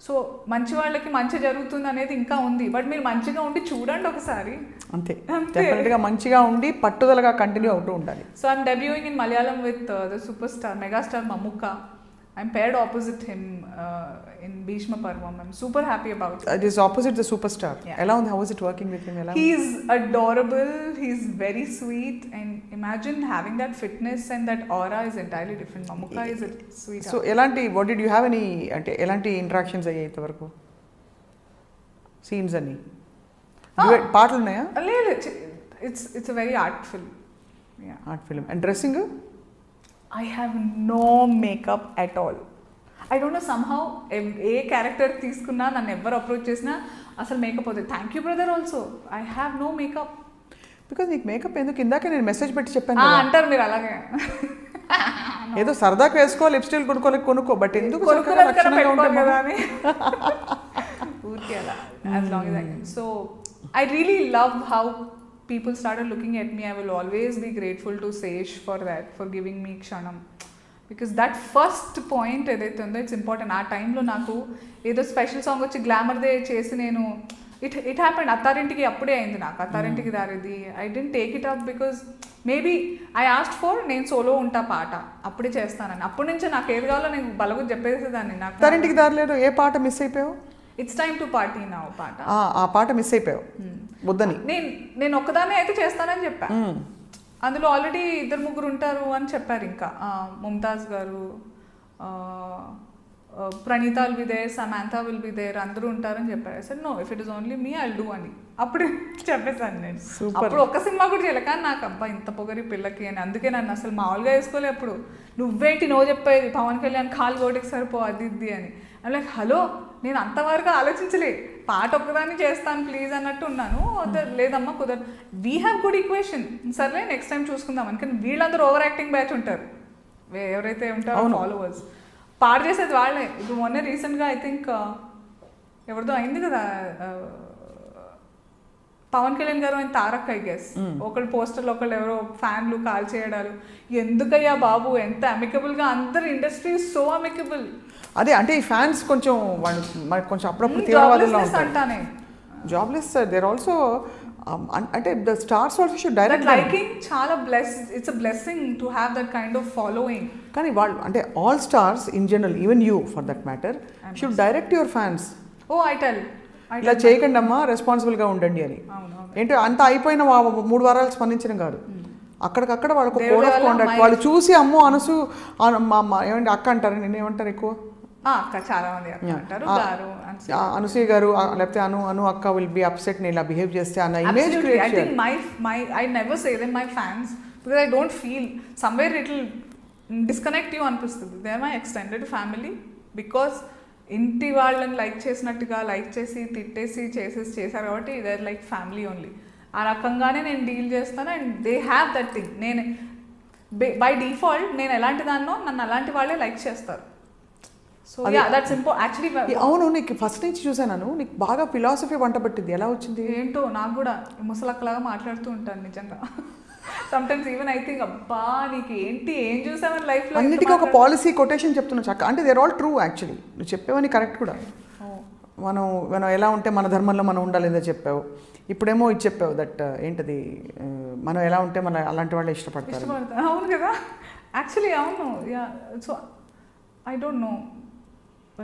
So మంచి వాళ్ళకి మంచి జరుగుతుంది అనేది ఇంకా ఉంది. బట్ మీరు మంచిగా ఉండి చూడండి ఒకసారి. అంతే, డెఫినెట్గా మంచిగా ఉండి పట్టుదలగా కంటిన్యూ అవుతూ ఉండాలి. So I'm debuting in Malayalam with the super star megastar Mammukka. I'm paired opposite him in Bishma param. I'm super happy about it. It is opposite the superstar. How is it working with him? He's adorable. He's very sweet. And imagine having that fitness and that aura is entirely different. Mamukka is a sweetheart. So, what did you have any interactions ayyayitha varaku? Scenes anni? Paatlu unnaya? It's a very art film. Yeah. Art film. And dressing? I have no makeup at all. I don't know, somehow ఏ క్యారెక్టర్ తీసుకున్నా, నన్ను ఎవరు అప్రోచ్ చేసినా అసలు మేకప్ అవుతుంది. Thank you brother. Also I have no makeup. Because నీకు మేకప్ ఎందుకు? ఇందాక నేను మెసేజ్ పెట్టి చెప్పాను అంటారు మీరు అలాగే. ఏదో సరదాగా వేసుకో, లిప్స్టిక్ కొనుక్కో, బట్ ఎందుకు కదా అని ఊరికే అలా. As long as I can. So I really love how people started looking at me. I will always be grateful to Sesh for that, for giving me kshanam, because that first point edaithe undo, it's important. Aa time lo naku edo special song vachi glamour de chesi nenu it happened. Attarintiki appude ayindi naku, attarintiki daridi. I didn't take it up because maybe I asked for నేను solo ఉంటా పాట అప్పుడే చేస్తానని. అప్పటి నుంచి నాకు ఏది కావాలో నేను బలగు చెప్పేసేదాన్ని. నాకు అత్తారింటికి దారిలేదు ఏ పాట మిస్ అయిపోయావు? It's time to party now పాట. ఆ పాట మిస్ అయిపోయావు వద్దని. నేను ఒక్కదాన్నే అయితే చేస్తానని చెప్పా. అందులో ఆల్రెడీ 2-3 ఉంటారు అని చెప్పారు. ఇంకా Mumtaz garu, Praneetha will be there, Samantha will be there, అందరూ ఉంటారని చెప్పారు. Sir no, if it is only me I do అని అప్పుడు చెప్పేసాను నేను. అప్పుడు ఒక్క సినిమా కూడా చేయలే, కానీ నాకు అబ్బా ఇంత పొగరి పిల్లకి అని, అందుకే నన్ను అసలు మామూలుగా వేసుకోలే. అప్పుడు నువ్వేంటి నో చెప్పేది, పవన్ కళ్యాణ్ కాలు గోటికి సరిపో అది ఇది అని. లైక్ హలో, నేను అంతవరకు ఆలోచించలే, పాట ఒక్కదాన్ని చేస్తాను ప్లీజ్ అన్నట్టు ఉన్నాను. లేదమ్మా కుదరదు, వీ హ్యావ్ గుడ్ ఈక్వేషన్, సర్లే నెక్స్ట్ టైం చూసుకుందామని. కానీ వీళ్ళందరూ ఓవర్ యాక్టింగ్ బ్యాచ్ ఉంటారు, ఎవరైతే ఉంటారో ఫాలోవర్స్, పాడు చేసేది వాళ్ళే. ఇప్పుడు మొన్న రీసెంట్గా ఐ థింక్ ఎవరిదో అయింది కదా, పవన్ కళ్యాణ్ గారు ఆయన తారక్ ఐ గెస్, ఒకళ్ళు పోస్టర్లు ఒకళ్ళు ఎవరో ఫ్యాన్లు కాల్ చేయడాలు. ఎందుకయ్యా బాబు, ఎంత అమికబుల్గా, అందరు ఇండస్ట్రీ సో అమికబుల్. అదే అంటే ఈ ఫ్యాన్స్ కొంచెం వాళ్ళు కొంచెం అప్పుడప్పుడు తీవ్రవాదుల్లో అంటానే. జాబ్లెస్ దేర్ ఆల్సో, అంటే the stars also should direct liking చాలా it's a blessing to have that kind of following. కానీ వాళ్ళు అంటే all stars in general, even you for that matter, should direct your fans. Oh I tell ఇలా చేయకండి అమ్మా, రెస్పాన్సిబుల్గా ఉండండి అని. ఏంటో అంత అయిపోయిన 3 వారాలు స్పందించడం కాదు, అక్కడికక్కడ వాళ్ళకు కోడ్ ఆఫ్ కాండక్ట్ వాళ్ళు చూసి అమ్మో అనసు ఏమంటే అక్క అంటారు, నేను ఏమంటారు ఎక్కువ చాలా మంది అంటారు అనసూయ గారు, లేకపోతే అను అక్క విల్ బి అప్సెట్ నేను ఇలా బిహేవ్ చేస్తే అన్న ఇమేజ్ క్రియేట్ చేయాలి. I think I never say them my fans because I don't feel somewhere it will disconnect you అనిపిస్తుంది. They are my extended family because ఇంటి వాళ్ళని లైక్ చేసినట్టుగా లైక్ చేసి తిట్టేసి చేశారు కాబట్టి they are like family only. ఆ రకంగానే నేను డీల్ చేస్తాను and they have that thing. నేను బై డిఫాల్ట్ నేను ఎలాంటి దాన్నో నన్ను అలాంటి వాళ్ళే లైక్ చేస్తారు. So that's actually. అవును, నీకు ఫస్ట్ నుంచి చూసాను, నీకు బాగా ఫిలాసఫీ వంట పట్టింది, ఎలా వచ్చింది ఏంటో నాకు కూడా ముసలక్కలాగా మాట్లాడుతూ ఉంటాను నిజంగా. సమ్టైమ్స్ ఈవెన్ ఐ థింక్ అబ్బా నీకు ఏంటి ఏం చూసావని లైఫ్లో. అన్నిటికీ ఒక పాలసీ కొటేషన్ చెప్తున్నా చక్క, అంటే దేర్ ఆల్ ట్రూ యాక్చువల్లీ. నువ్వు చెప్పేవని కరెక్ట్ కూడా. మనం ఎలా ఉంటే మన ధర్మంలో మనం ఉండాలేదో చెప్పావు. ఇప్పుడేమో ఇది చెప్పావు దట్ ఏంటది, మనం ఎలా ఉంటే మన అలాంటి వాళ్ళే ఇష్టపడతారు. అవును కదా యాక్చువల్లీ, అవును. Yeah, so I don't no,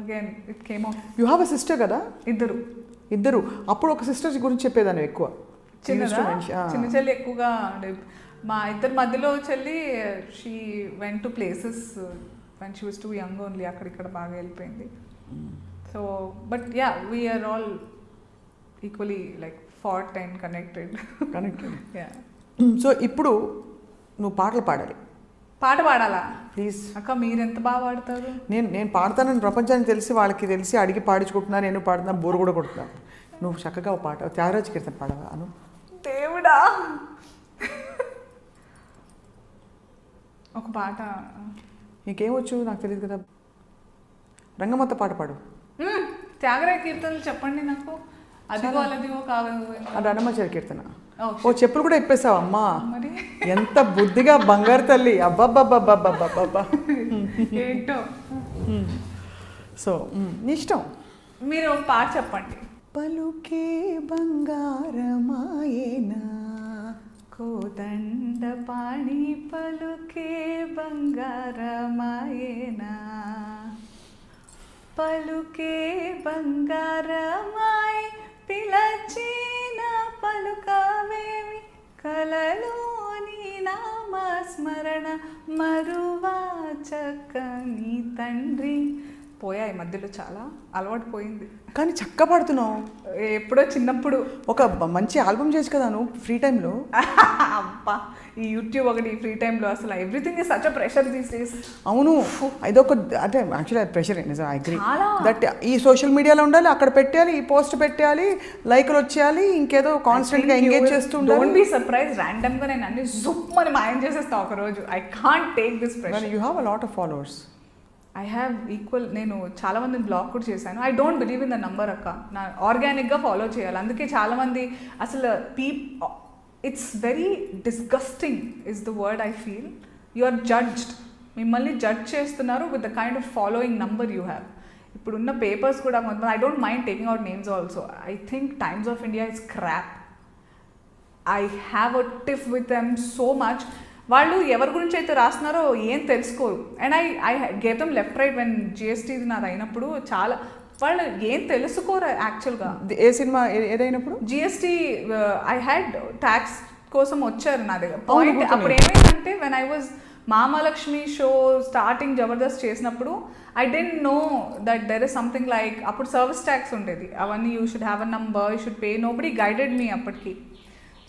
again it came of. You have a sister కదా? ఇద్దరు. అప్పుడు ఒక సిస్టర్స్ గురించి చెప్పేదాన్ని ఎక్కువ. చిన్న చెల్లి ఎక్కువగా మా ఇద్దరి మధ్యలో చెల్లి she went to places when she was too young only, అక్కడిక్కడ బాగా వెళ్ళిపోయింది. So but ya we're all equally like fat and connected. Ya. So ఇప్పుడు నువ్వు పాటలు పాడాలి. పాట పాడాలా ప్లీజ్? అక్క మీరు ఎంత బాగా పాడతారు. నేను పాడతానని ప్రపంచానికి తెలిసి వాళ్ళకి తెలిసి అడిగి పాడించుకుంటున్నా, నేను పాడుతున్నా, బోరు కూడా కొడుతున్నాను. నువ్వు చక్కగా పాట త్యాగరాజ కీర్తన పాడవా అను? దేవుడా, ఒక పాట నీకేమొచ్చు నాకు తెలియదు కదా. రంగమత్త పాట పాడు. త్యాగరాజ కీర్తనలు చెప్పండి నాకు. అదిగో అలదిగో కాదు, అది అన్నమాచార్య కీర్తన. ఓ చెప్పులు కూడా ఇప్పేసావు అమ్మా, ఎంత బుద్ధిగా బంగారు తల్లి. అబ్బాబ్బాబ్బాబ్బాబ్బా ఏంటో. సో నీ ఇష్టం, మీరు ఒక పాట చెప్పండి. పలుకే బంగారమాయేనా కోదండ పాణి పలుకే బంగారమాయేనా, పలుకే బంగారమాయే పిలచిన పలుకవేమి, కలలోని నామస్మరణ మరువా చక్కని తండ్రి. పోయాయి మధ్యలో, చాలా అలవాటు పోయింది. కానీ చక్క పాడుతున్నావు. ఎప్పుడో చిన్నప్పుడు ఒక మంచి ఆల్బమ్ చేసి కదా నువ్వు ఫ్రీ టైంలో. అబ్బా ఈ యూట్యూబ్ ఒకటి ఫ్రీ టైంలో అసలు everything is such a pressure these days. అవును, ఇదొక అంటే యాక్చువల్లీ ప్రెషర్ నిజం. ఐ అగ్రీ దట్ ఈ సోషల్ మీడియాలో ఉండాలి, అక్కడ పెట్టాలి, ఈ పోస్ట్ పెట్టాలి, లైక్లు వచ్చేయాలి, ఇంకేదో కాన్స్టెంట్గా ఎంగేజ్ చేస్తూ ఉండాలి. డోంట్ బి సర్ప్రైజ్, ర్యాండమ్గా నేను అన్ని జుప్ అని మాయం చేసేస్తా ఒక రోజు. I can't take this pressure. You have a lot of followers. I have equal. నేను చాలామందిని బ్లాక్ కూడా చేశాను. I don't believe in the number అక్క. నా ఆర్గానిక్గా ఫాలో చేయాలి. అందుకే చాలామంది అసలు it's very disgusting is the word I feel. You are judged. మిమ్మల్ని జడ్జ్ చేస్తున్నారు with the kind of following number you have. ఇప్పుడున్న పేపర్స్ కూడా కొంత, I don't mind taking out names also. I think Times of India is crap. I have a tiff with them so much. వాళ్ళు ఎవరి గురించి అయితే రాస్తున్నారో ఏం తెలుసుకోరు. And I gave them left right when GST నాది అయినప్పుడు. చాలా వాళ్ళు ఏం తెలుసుకోరు యాక్చువల్గా. ఏ సినిమా ఏదైనప్పుడు జిఎస్టీ ఐ హ్యాడ్ ట్యాక్స్ కోసం వచ్చారు నా దగ్గర. పాయింట్ అప్పుడు ఏమైందంటే వెన్ ఐ వాజ్ మామాలక్ష్మి షో స్టార్టింగ్ జబర్దస్త్ చేసినప్పుడు I didn't know that there is something like అప్పుడు సర్వీస్ ట్యాక్స్ ఉండేది, అవన్నీ you should have a number, you should pay, nobody guided me అప్పటికి.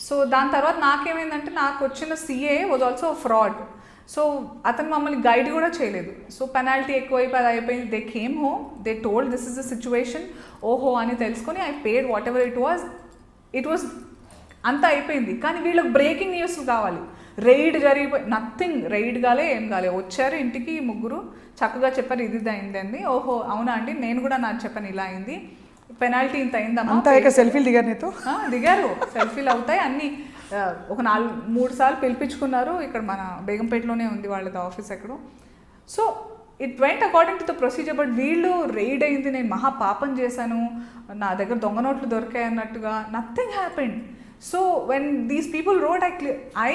సో దాని తర్వాత నాకేమైందంటే నాకు వచ్చిన CA was also fraud. So అతను మమ్మల్ని గైడ్ కూడా చేయలేదు. సో పెనాల్టీ ఎక్కువైపోయి అది అయిపోయింది. They came home, they told this is the situation, ఓహో అని తెలుసుకొని I paid what ever it was అంతా అయిపోయింది. కానీ వీళ్ళకి బ్రేకింగ్ న్యూస్ కావాలి, రైడ్ జరిగిపోయి, నథింగ్, రైడ్ కాలే ఏం కాలే. వచ్చారు ఇంటికి ముగ్గురు, చక్కగా చెప్పారు ఇది అయిందండి. ఓహో అవునా అండి, నేను కూడా నాకు చెప్పాను ఇలా అయింది, పెనాల్టీ ఇంత అయిందమ్మా. సెల్ఫీలు దిగారు నీతో? దిగారు, సెల్ఫీలు అవుతాయి అన్నీ. ఒక 3 సార్లు పిలిపించుకున్నారు. ఇక్కడ మన బేగంపేటలోనే ఉంది వాళ్ళది ఆఫీస్ ఎక్కడో. So it went according to the procedure. But వీళ్ళు రైడ్ అయింది, నేను మహా పాపం చేశాను, నా దగ్గర దొంగ నోట్లు దొరికాయి అన్నట్టుగా, nothing happened. So when these people road I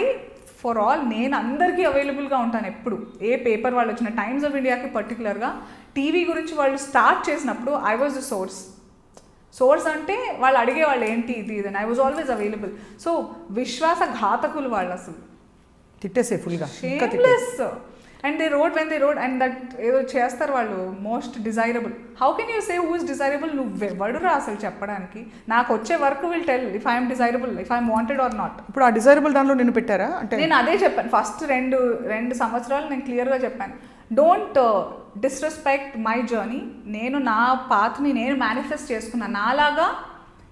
for all నేను అందరికీ అవైలబుల్గా ఉంటాను ఎప్పుడు. ఏ పేపర్ వాళ్ళు వచ్చిన, టైమ్స్ ఆఫ్ ఇండియాకి పర్టికులర్గా టీవీ గురించి వాళ్ళు స్టార్ట్ చేసినప్పుడు ఐ వాజ్ ద సోర్స్ అంటే వాళ్ళు అడిగేవాళ్ళు ఏంటి ఇది I was always available. So విశ్వాసఘాతకులు వాళ్ళు, అసలు తిట్టేసే ఫుల్గా, shameless. And they rode when they rode and that ఏదో చేస్తారు వాళ్ళు, most desirable. How can you say who is desirable? నువ్వెవడురా అసలు చెప్పడానికి? నాకు వచ్చే work will tell if I'm desirable, if I'm wanted or not. ఇప్పుడు ఆ డిజైరబుల్ దానిలో నేను పెట్టారా అంటే? నేను అదే చెప్పాను ఫస్ట్ 2 సంవత్సరాలు నేను క్లియర్గా చెప్పాను, డోంట్ డిస్రెస్పెక్ట్ మై జర్నీ. నేను నా పాత్ని నేను మేనిఫెస్ట్ చేసుకున్నాను, నాలాగా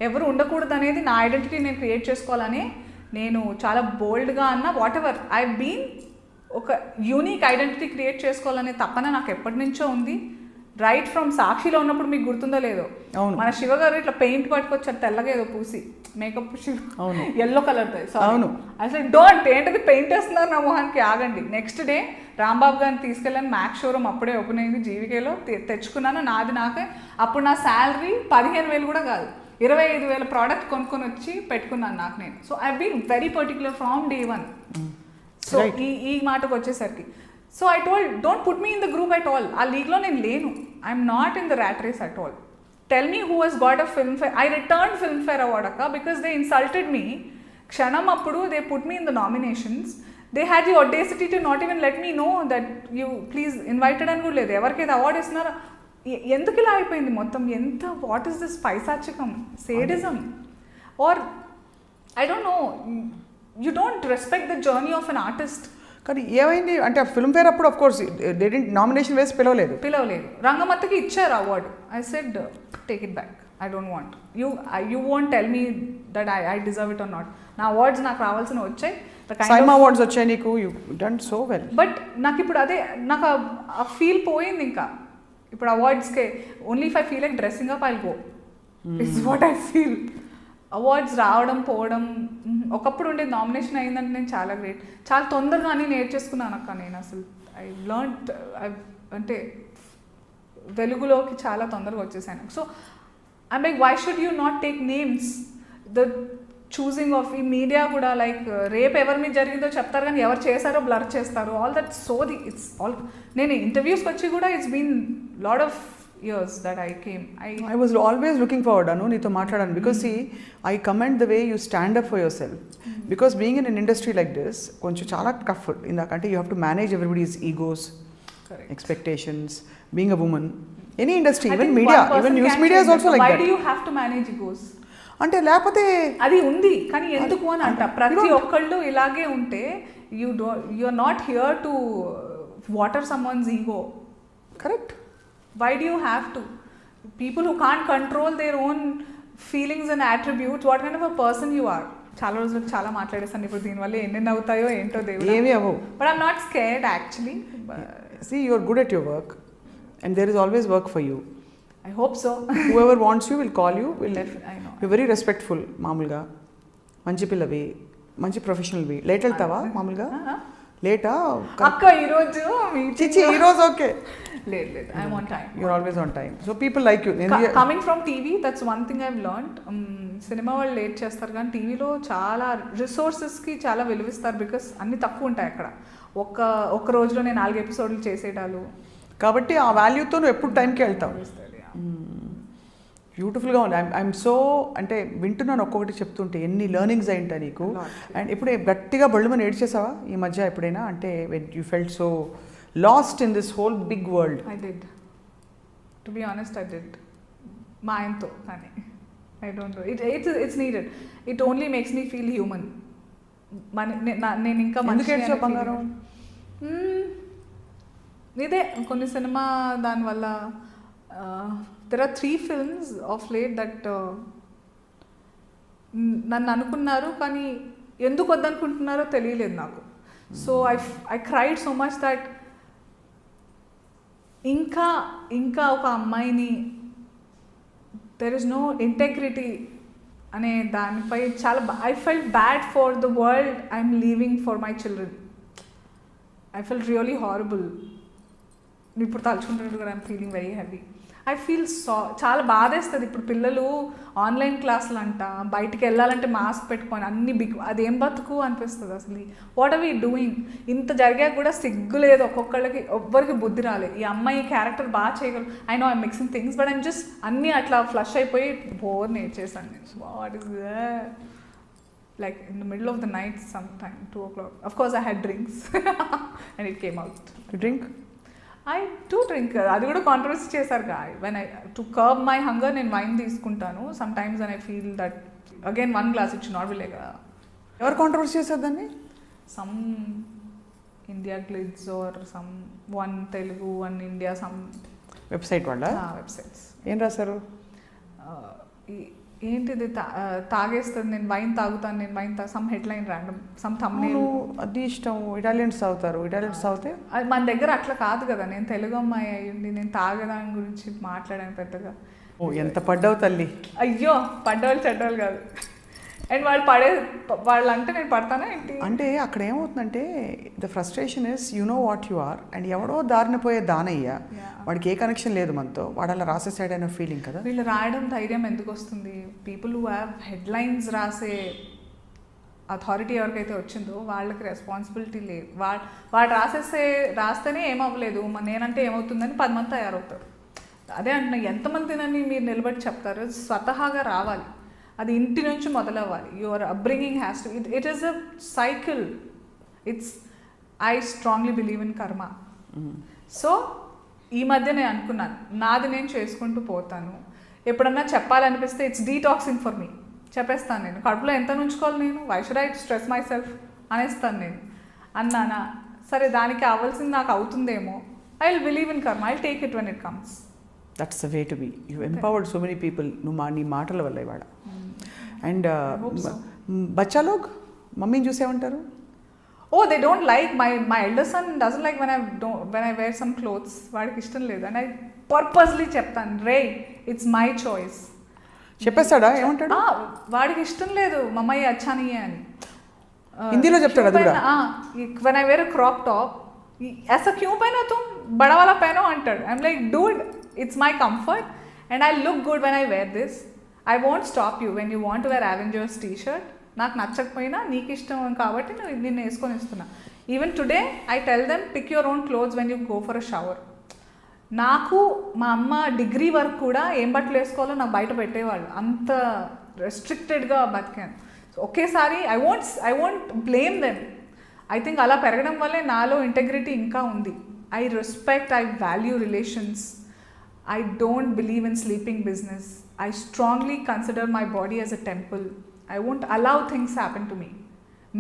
ఎవరు ఉండకూడదు అనేది నా ఐడెంటిటీ నేను క్రియేట్ చేసుకోవాలని నేను చాలా బోల్డ్గా అన్న. వాట్ ఎవర్ ఐ బీన్ ఒక యూనిక్ ఐడెంటిటీ క్రియేట్ చేసుకోవాలనే తప్పన నాకు ఎప్పటి నుంచో ఉంది. రైట్ ఫ్రమ్ సాక్షిలో ఉన్నప్పుడు మీకు గుర్తుందో లేదో, మన శివ గారు ఇట్లా పెయింట్ పట్టుకొచ్చారు తెల్లగా ఏదో పూసి, మేకప్ ఎల్లో కలర్తో. అవును, అసలు డోంట్ ఏంటది పెయింట్ వేస్తున్నారు నా మొహానికి, ఆగండి. నెక్స్ట్ డే రాంబాబు గారిని తీసుకెళ్ళాను, మ్యాక్స్ షోరూమ్ అప్పుడే ఓపెన్ అయింది జీవికేలో, తెచ్చుకున్నాను. నాకే అప్పుడు నా శాలరీ 15,000 కూడా కాదు, 25,000 ప్రోడక్ట్ కొనుక్కొని వచ్చి పెట్టుకున్నాను నాకు నేను. So I been very particular from day 1. So ఈ మాటకు వచ్చేసరికి, so I told don't put me in the group at all. ఆ లీగ్లో నేను లేను, I'm not in the rat race at all. Tell me who he's got a Filmfare. I return Filmfare award అక్క, బికాస్ దే ఇన్సల్టెడ్ మీ. క్షణం అప్పుడు they put me in the nominations, they had the audacity to not even let me know that you please invited అని కూడా లేదు. ఎవరికైతే అవార్డు ఇస్తున్నారో ఎందుకు ఇలా అయిపోయింది మొత్తం? ఎంత వాట్ ఈస్ దిస్ పైశాచికం, sadism, or I don't know, you don't respect the journey of an artist. కానీ ఏమైంది అంటే ఫిల్మ్ఫేర్ అప్పుడు ఆఫ్ కోర్స్ నామినేషన్ వేసి పిలవలేదు. రంగమత్తకి ఇచ్చారు award. I said take it back, I don't want. You won't tell me that I deserve it or not. నా అవార్డ్స్ నాకు రావాల్సిన వచ్చాయి, సైమా అవార్డ్స్ వచ్చాయి నీకు, you done so well. But నాకు ఇప్పుడు అదే, నాకు ఆ ఫీల్ పోయింది. ఇంకా ఇప్పుడు అవార్డ్స్కే only if I feel like dressing up I'll go, it's what I feel. Awards రావడం పోవడం, ఒకప్పుడు ఉండేది నామినేషన్ అయిందంటే నేను చాలా గ్రేట్, చాలా తొందరగా అన్నీ నేర్చేసుకున్నాను అక్క నేను. అసలు ఐ లర్న్డ్, అంటే వెలుగులోకి చాలా తొందరగా వచ్చేసాను. So I'm like why should you not take names? The choosing of ఈ మీడియా కూడా లైక్ రేపు ఎవరి మీద జరిగిందో చెప్తారు కానీ ఎవరు చేశారో బ్లర్ చేస్తారు. ఆల్ దట్ సోది, ఇట్స్ ఆల్. నేను ఇంటర్వ్యూస్కి వచ్చి కూడా it's been lot of years that I came. I was always looking forward, Anu, neeto maatladanu, because see, I commend the way you stand up for yourself. Because being in an industry like this, konchu chaala tough in the country. You have to manage everybody's egos, correct, expectations, being a woman. Any industry, even media, even news media is also like that. Why do you have to manage egos? అంటే లేకపోతే అది ఉంది కానీ ఎందుకు అని అంట. ప్రతి ఒక్కళ్ళు ఇలాగే ఉంటే you are not here to water someone's ego. Correct. Why do you have to? People who can't control their own feelings and attributes, what kind of a person you are? చాలా రోజులకు చాలా మాట్లాడేస్తాను ఇప్పుడు, దీనివల్ల ఎన్ని అవుతాయో ఏంటో దేవుడు. ఏమీ అవ్వవు. But I'm not scared actually. See, you are good at your work and there is always work for you. I hope so. Whoever wants you will call you. I know. You're very respectful మామూలుగా, మంచి పిల్లవి, మంచి ప్రొఫెషనల్వి. లేట్ వెళ్తావా మామూలుగా? లేటా అక్క ఈరోజు? చిచి ఈరోజు ఓకే. లేదు, I'm on time. You're always on time. So people like you. Coming from TV, that's one thing I've learned. Cinema వాళ్ళు లేట్ చేస్తారు కానీ టీవీలో చాలా రిసోర్సెస్కి చాలా విలువిస్తారు. బికాస్ అన్నీ తక్కువ ఉంటాయి అక్కడ. ఒక్క రోజులో నేను 4 ఎపిసోడ్లు చేసేటాలు, కాబట్టి ఆ వాల్యూతో నువ్వు ఎప్పుడు టైంకి వెళ్తావు. బ్యూటిఫుల్గా ఉంది. ఐఎమ్ సో అంటే వింటున్నాను ఒక్కొక్కటి చెప్తుంటే ఎన్ని లెర్నింగ్స్ అయింటా నీకు. అండ్ ఇప్పుడు గట్టిగా బళ్ళుమని ఏడ్చేసావా ఈ మధ్య ఎప్పుడైనా? అంటే you felt so lost in this whole big world. I did, to be honest I did. మా ఆయనతో కానీ I don't know, it's needed. It only makes me feel human. నేను ఇంకా మంచి బంగారం ఇదే కొన్ని సినిమా దానివల్ల. There are 3 films of late that నన్ను అనుకున్నారు కానీ ఎందుకు వద్దనుకుంటున్నారో తెలియలేదు నాకు. So I cried so much that ఇంకా ఒక అమ్మాయిని దెర్ ఇస్ నో ఇంటెగ్రిటీ అనే దానిపై చాలా I felt bad for the world I'm leaving for my children. I felt really horrible. ఇప్పుడు తలుచుకుంటున్నట్టు కూడా I'm feeling very heavy. I feel చాలా బాధేస్తుంది. ఇప్పుడు పిల్లలు ఆన్లైన్ క్లాసులు అంట, బయటికి వెళ్ళాలంటే మాస్క్ పెట్టుకొని అన్ని అదేం బతుకు అనిపిస్తుంది అసలు. What are we doing? ఇంత జరిగాక కూడా సిగ్గు లేదు ఒక్కొక్కళ్ళకి, ఎవ్వరికి బుద్ధి రాలేదు. ఈ అమ్మాయి క్యారెక్టర్ బాగా చేయగలరు. I know I'm mixing things but I'm just అన్నీ అట్లా ఫ్లష్ అయిపోయి బోర్ నేర్చేసాను నేను. What is like in the middle of the night sometime 2 o'clock. Of course I had drinks and it came out. You drink? I do drink. అది కూడా కాంట్రవర్సీ చేశారు గా. when I to curb my hunger నేను వైన్ తీసుకుంటాను sometimes and I feel that again 1 glass it should not be like ఎవరు కాంట్రవర్సీ చేశారు దాన్ని? some India Glids or some one Telugu one India some website వాళ్ళ వెబ్సైట్స్ ఏం రాశారు? ఏంటిది తాగేస్తుంది, నేను వైన్ తాగుతాను, నేను wine some headline random some thumbnail. అది ఇష్టం. ఇటాలియన్స్ తాగుతారు. ఇటాలియన్స్ తాగితే అది మన దగ్గర అట్లా కాదు కదా. నేను తెలుగు అమ్మాయి అయ్యింది, నేను తాగదాని గురించి మాట్లాడాను పెద్దగా. ఓ ఎంత పడ్డావు తల్లి. అయ్యో పడ్డవాళ్ళు చెడ్డవాళ్ళు కాదు. అండ్ వాళ్ళు అంటే నేను పడతానా ఏంటి అంటే అక్కడ ఏమవుతుందంటే the frustration is you know what you are and ఎవడో దారిన పోయే దానయ్య, వాడికి ఏ కనెక్షన్ లేదు మనతో, వాడు అలా రాసేసాడనే ఫీలింగ్ కదా. వీళ్ళు రాయడం ధైర్యం ఎందుకు వస్తుంది? పీపుల్ హూ హ్యావ్ హెడ్లైన్స్ రాసే అథారిటీ ఎవరికైతే వచ్చిందో వాళ్ళకి రెస్పాన్సిబిలిటీ లేదు. వాడు రాస్తేనే ఏమవ్వలేదు, నేనంటే ఏమవుతుందని 10 మంది తయారవుతారు. అదే అంటున్నా, ఎంతమందినని మీరు నిలబడి చెప్తారు? స్వతహాగా రావాలి, అది ఇంటి నుంచి మొదలవ్వాలి. Your upbringing has to it is a cycle. I strongly believe in karma. సో ఈ మధ్య నేను అనుకున్నాను నాది నేను చేసుకుంటూ పోతాను. ఎప్పుడన్నా చెప్పాలనిపిస్తే ఇట్స్ డీటాక్సింగ్ ఫర్ మీ, చెప్పేస్తాను. నేను కడుపులో ఎంత నుంచుకోవాలి, నేను why should I stress myself అనేస్తాను. నేను అన్నానా సరే దానికి అవ్వాల్సింది నాకు అవుతుందేమో, I will believe in karma, I take it when it comes. That's the way to be. You empowered so many people. నువ్వు నీ మాటల వల్ల ఇవాళ. అండ్ బచ్చా లోగ్ మమ్మీని చూసేమంటారు? Oh, they don't like my elder son doesn't like when I wear some clothes. వాడికి ఇష్టం లేదు. అండ్ ఐ పర్పస్లీ చెప్తాను, రే ఇట్స్ మై చాయిస్. చెప్పేస్తాడా? ఏమంటాడు? వాడికి ఇష్టం లేదు మమ్మయ్య అచ్చానియే అని. హిందీలో చెప్తాడు అది కూడా. when I wear a crop top, ऐसा क्यों पहना तुम, बड़ा वाला पहनो अंटाడు. I'm like, dude, it's my comfort and I look good when I wear this. I won't stop you when you want to wear Avengers t-shirt. నాకు నచ్చకపోయినా నీకు ఇష్టం కాబట్టి నేను వేసుకొని ఇస్తున్నా. Even today I tell them pick your own clothes when you go for a shower. నాకు మా అమ్మ డిగ్రీ వరకు కూడా ఏం బట్టలు వేసుకోవాలో నాకు బయట పెట్టేవాళ్ళు, అంత రెస్ట్రిక్టెడ్గా బతికాను. ఒకేసారి I won't blame them. I think అలా పెరగడం వల్లే నాలో ఇంటెగ్రిటీ ఇంకా ఉంది. I respect, I value relations. I don't believe in sleeping business. I strongly consider my body as a temple. I won't allow things happen to me.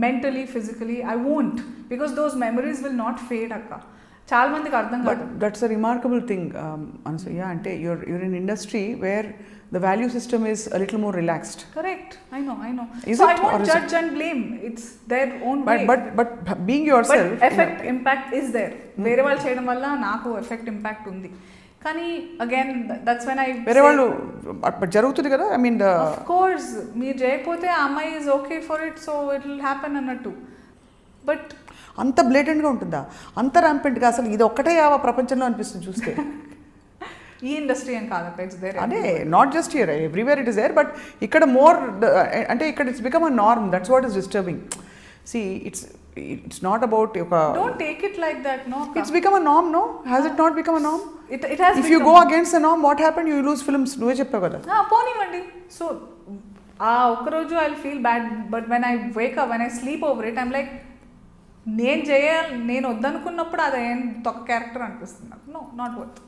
Mentally, physically, I won't. Because those memories will not fade, akka. చాలా మందికి అర్థం కాదు. That's a remarkable thing, Anasuya. అంటే you're in industry where the value system is a little more relaxed. Correct. I know. Is so it, I won't judge and blame. It's their own way. But being yourself. But effect, impact is there. వేరే వాళ్ళు చేయడం వల్ల నాకు ఎఫెక్ట్ ఇంపాక్ట్ ఉంది. కానీ అగైన్ దట్స్ వెన్ ఐ వేరే వాళ్ళు జరుగుతుంది కదా. ఐ మీన్ ఆఫ్ కోర్స్ మీరు చేయకపోతే ఆ అమ్మాయి is okay for it, so it will happen అన్నట్టు. బట్ అంత బ్లేటెంట్గా ఉంటుందా? అంత ర్యాంపెంట్గా అసలు ఇది ఒక్కటే ఆ ప్రపంచంలో అనిపిస్తుంది చూస్తే. ఈ ఇండస్ట్రీ అని కాదు, ఇట్స్ దేర్. అంటే not just here, everywhere it is there. But ఇక్కడ మోర్ అంటే ఇక్కడ it's become a norm. That's what is disturbing. See it's not about ఒక don't take it like that. No, it's become a norm. No, has it not become a norm? It has. If you go against the norm, what happen? You lose films. నువ్వే చెప్పావు కదా. పోనివ్వండి. సో ఆ ఒక్కరోజు I feel bad, but when I wake up, when I sleep over it, I'm like, నేను చేయాలి, నేను వద్దనుకున్నప్పుడు అది ఏం తొక్క క్యారెక్టర్ అనిపిస్తుంది నాకు. No, not worth.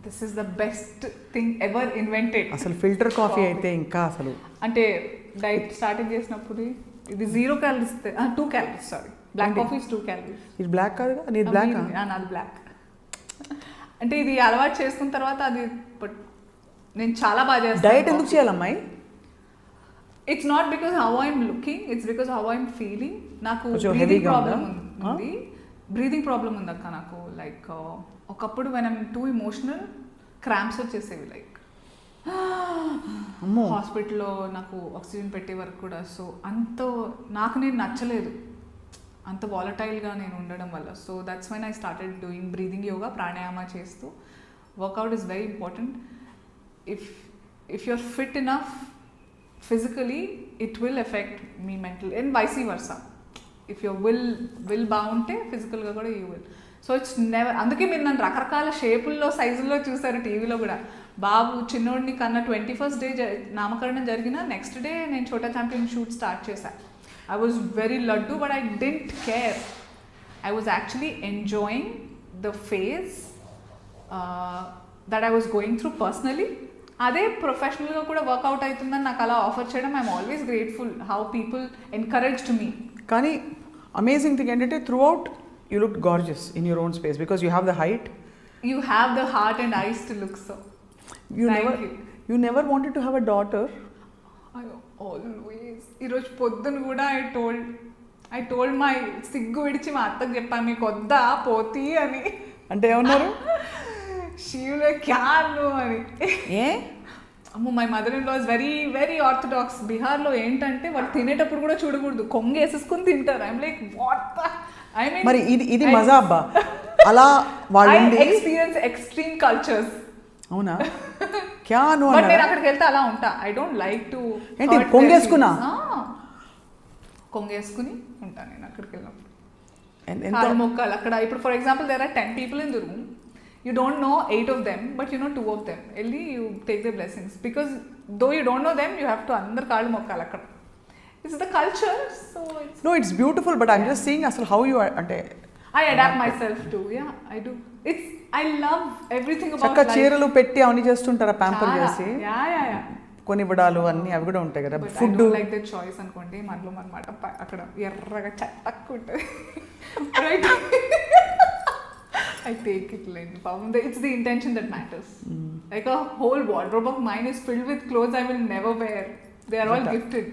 This is the best thing ever invented. అసలు ఫిల్టర్ కాఫీ అయితే ఇంకా అసలు, అంటే డైట్ స్టార్టింగ్ చేసినప్పుడు ఇది 0 calories, 2 calories, sorry, black coffee is 2 calories. ఇది బ్లాక్ కాదు, నీది బ్లాక్. నాది బ్లాక్. అంటే ఇది అలవాటు చేసుకున్న తర్వాత అది, బట్ నేను చాలా బాగా చేస్తాను. డైట్ ఎందుకు చేయాలమ్మాయి? It's not because how I'm looking, it's because how I'm feeling. నాకు బ్రీదింగ్ ప్రాబ్లం ఉంది అక్క నాకు. లైక్ ఒకప్పుడు when I'm too emotional, cramps వచ్చేసేవి. లైక్ హాస్పిటల్లో నాకు ఆక్సిజన్ పెట్టే వరకు కూడా. సో అంత నాకు నేను నచ్చలేదు, అంత వాలటైల్గా నేను ఉండడం వల్ల. So that's when I started doing breathing yoga, pranayama చేస్తూ. Workout is very important. if you're fit enough physically, it will affect me mentally, and vice versa. If your will బాగుంటే ఫిజికల్గా కూడా you will. So it's never. అందుకే మీరు నన్ను రకరకాల షేపుల్లో, సైజుల్లో చూసారు టీవీలో కూడా. బాబు చిన్నోడిని కన్నా 21st day నామకరణం జరిగిన నెక్స్ట్ డే నేను చోటా ఛాంపియన్ షూట్ స్టార్ట్ చేశాను. I was very laddu, but I didn't care. I was actually enjoying the phase that I was going through personally. అదే ప్రొఫెషనల్గా కూడా వర్కౌట్ అవుతుందని నాకు అలా ఆఫర్ చేయడం, I'm always grateful how people encouraged me. కానీ అమేజింగ్ థింగ్ ఏంటంటే throughout you look gorgeous in your own space, because you have the height, you have the heart and eyes to look. So you never wanted to have a daughter? I always. ఈరోజు పొద్దున కూడా ఐ టోల్డ్ మై సిగ్గు విడిచి మా అత్తకు చెప్పాను, మీకు వద్దా పోతీ అని. అంటే ఏమన్నారు? షీవులే క్యాను అని. ఏ అమ్మో, my mother in law is very very orthodox. బీహార్లో ఏంటంటే వాళ్ళు తినేటప్పుడు కూడా చూడకూడదు, కొంగ వేసేసుకుని తింటారు. I'm like what I mean. మరి ఇది మజా అబ్బా. అలా వాళ్ళు ఎక్స్పీరియన్స్ ఎక్స్ట్రీమ్ కల్చర్స్. అవునా? క్యాను బట్ నేను అక్కడికి వెళ్తే అలా ఉంటా. I don't like to. ఏంటి కొంగేసుకున్నా? కొంగేసుకుని ఉంటాను నేను అక్కడికి వెళ్ళినప్పుడు. కాళ్ళు మొక్కాలి అక్కడ. ఇప్పుడు for example there are 10 people in the room. You don't know 8 of them, but you know 2 of them. Elli, you take their blessings. Because though you don't know them, you have to andar kaallu mokkali akkada. It's the culture, so it's... No, it's beautiful, but I'm just seeing asal how you are, ante I adapt myself to. Yeah, I do. I love everything about life. చక్క చీరలు పెట్టి అవన్నీ చేస్తుంటారా, ప్యాంపర్ చేసి? Yeah. కొనివ్వడాలు అన్నీ అవి కూడా ఉంటాయి కదా. ఫుడ్ లైక్ దట్ చాయిస్ అనుకోండి. మనలో అనమాట అక్కడ ఎర్రగా చట్టక్కు ఉంటుంది. Right. I take it like it's the intention that matters. Like a whole wardrobe of mine is filled with clothes I will never wear. They are all gifted.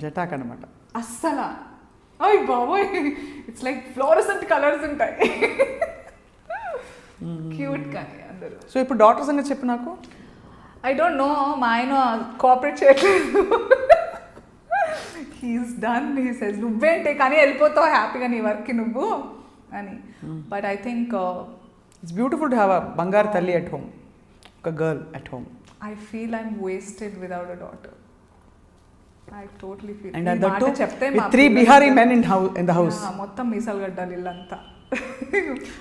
జటాక్ అన్నమాట. అస్సలా అయ్ బాబోయ్, ఇట్స్ లైక్ ఫ్లోరసెంట్ కలర్స్ ఉంటాయి. క్యూట్ కానీ అందరూ. సో ఇప్పుడు డాక్టర్ సంగతి చెప్పు నాకు. ఐ డోంట్ నో, మా ఆయన కోఆపరేట్ చేయట్లేదు. He's done. హీ సేస్ నువ్వేంటే కానీ వెళ్ళిపోతావు హ్యాపీగా నీ వర్క్కి నువ్వు అని. But I think it's beautiful to have a బంగారు తల్లి అట్ హోమ్, ఒక girl at home. I feel I'm wasted without a daughter. I totally feel. And that too with 3 Bihari men in the house. మొత్తం మీసాలు గడ్డాలి ఇల్లంతా.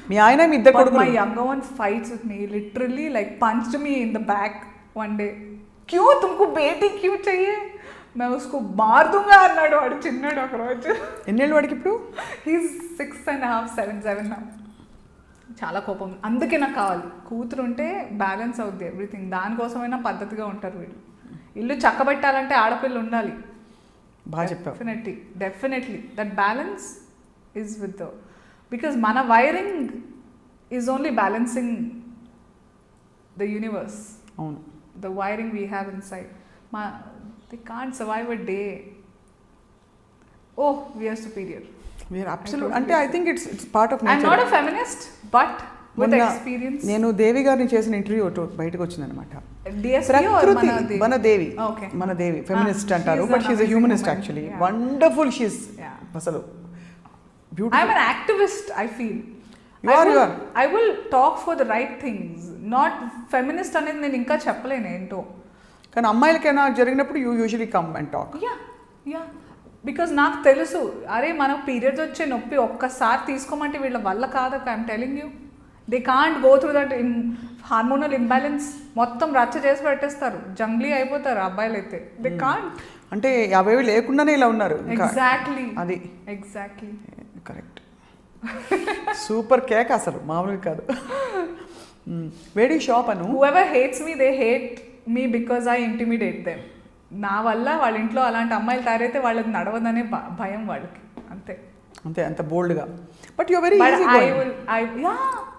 మీ ఆయన మీ ఇద్దరు కొడుకులు. My younger one fights with me literally, like punched me in the back one day. क्यों तुमको बेटी क्यों चाहिए? मैं उसको मार दूंगा అన్నాడు వాడు చిన్నాడు ఒక రోజు. ఎన్నేళ్ళు వాడికి ఇప్పుడు? He's 6.5, 7 now. చాలా కోపం. అందుకే నాకు కావాలి కూతురు ఉంటే బ్యాలెన్స్ అవుద్ది ఎవ్రీథింగ్. దానికోసమైనా పద్ధతిగా ఉంటారు వీళ్ళు. ఇల్లు చక్కబెట్టాలంటే ఆడపిల్ల ఉండాలి. బాగా చెప్పావు. Definitely that balance is with because మన wiring is only balancing the universe. అవును. The wiring we have inside they can't survive a day. Oh, we're superior. We're absolute. అంటే I think it's part of nature. I'm not a feminist, but with experience. నేను దేవి గారిని చేసిన ఇంటర్వ్యూ బయటకు వచ్చిందనమాట. ప్రకృతి మన దేవి ఫెమినిస్ట్ అంటారు, but she's a humanist actually. Wonderful. She's అసలు beautiful. I'm an activist, I feel. You are. I will talk for the right things. Not feminist అనేది నేను ఇంకా చెప్పలేను ఏంటో. కానీ అమ్మాయిలకైనా జరిగినప్పుడు you usually come and talk. Yeah. Because నాకు తెలుసు, అరే మనకు పీరియడ్స్ వచ్చే నొప్పి ఒక్కసారి తీసుకోమంటే వీళ్ళ వల్ల కాదక్క. I'm telling you, they can't go through that hormonal imbalance. మొత్తం రచ్చ చేసి పెట్టేస్తారు, జంగ్లీ అయిపోతారు అబ్బాయిలు అయితే. దే కాంట్, అంటే అవేవి లేకుండానే ఇలా ఉన్నారు. ఎగ్జాక్ట్లీ, అది ఎగ్జాక్ట్లీ కరెక్ట్. సూపర్ కేక్, అసలు మామూలుగా కాదు. వేడి షాప్ అను. Whoever hates me, they hate me because I intimidate them. నా వల్ల వాళ్ళ ఇంట్లో అలాంటి అమ్మాయిలు తయారైతే వాళ్ళకి నడవదనే భయం వాళ్ళకి, అంతే. అంతే, అంత బోల్డ్గా. But you very easy going.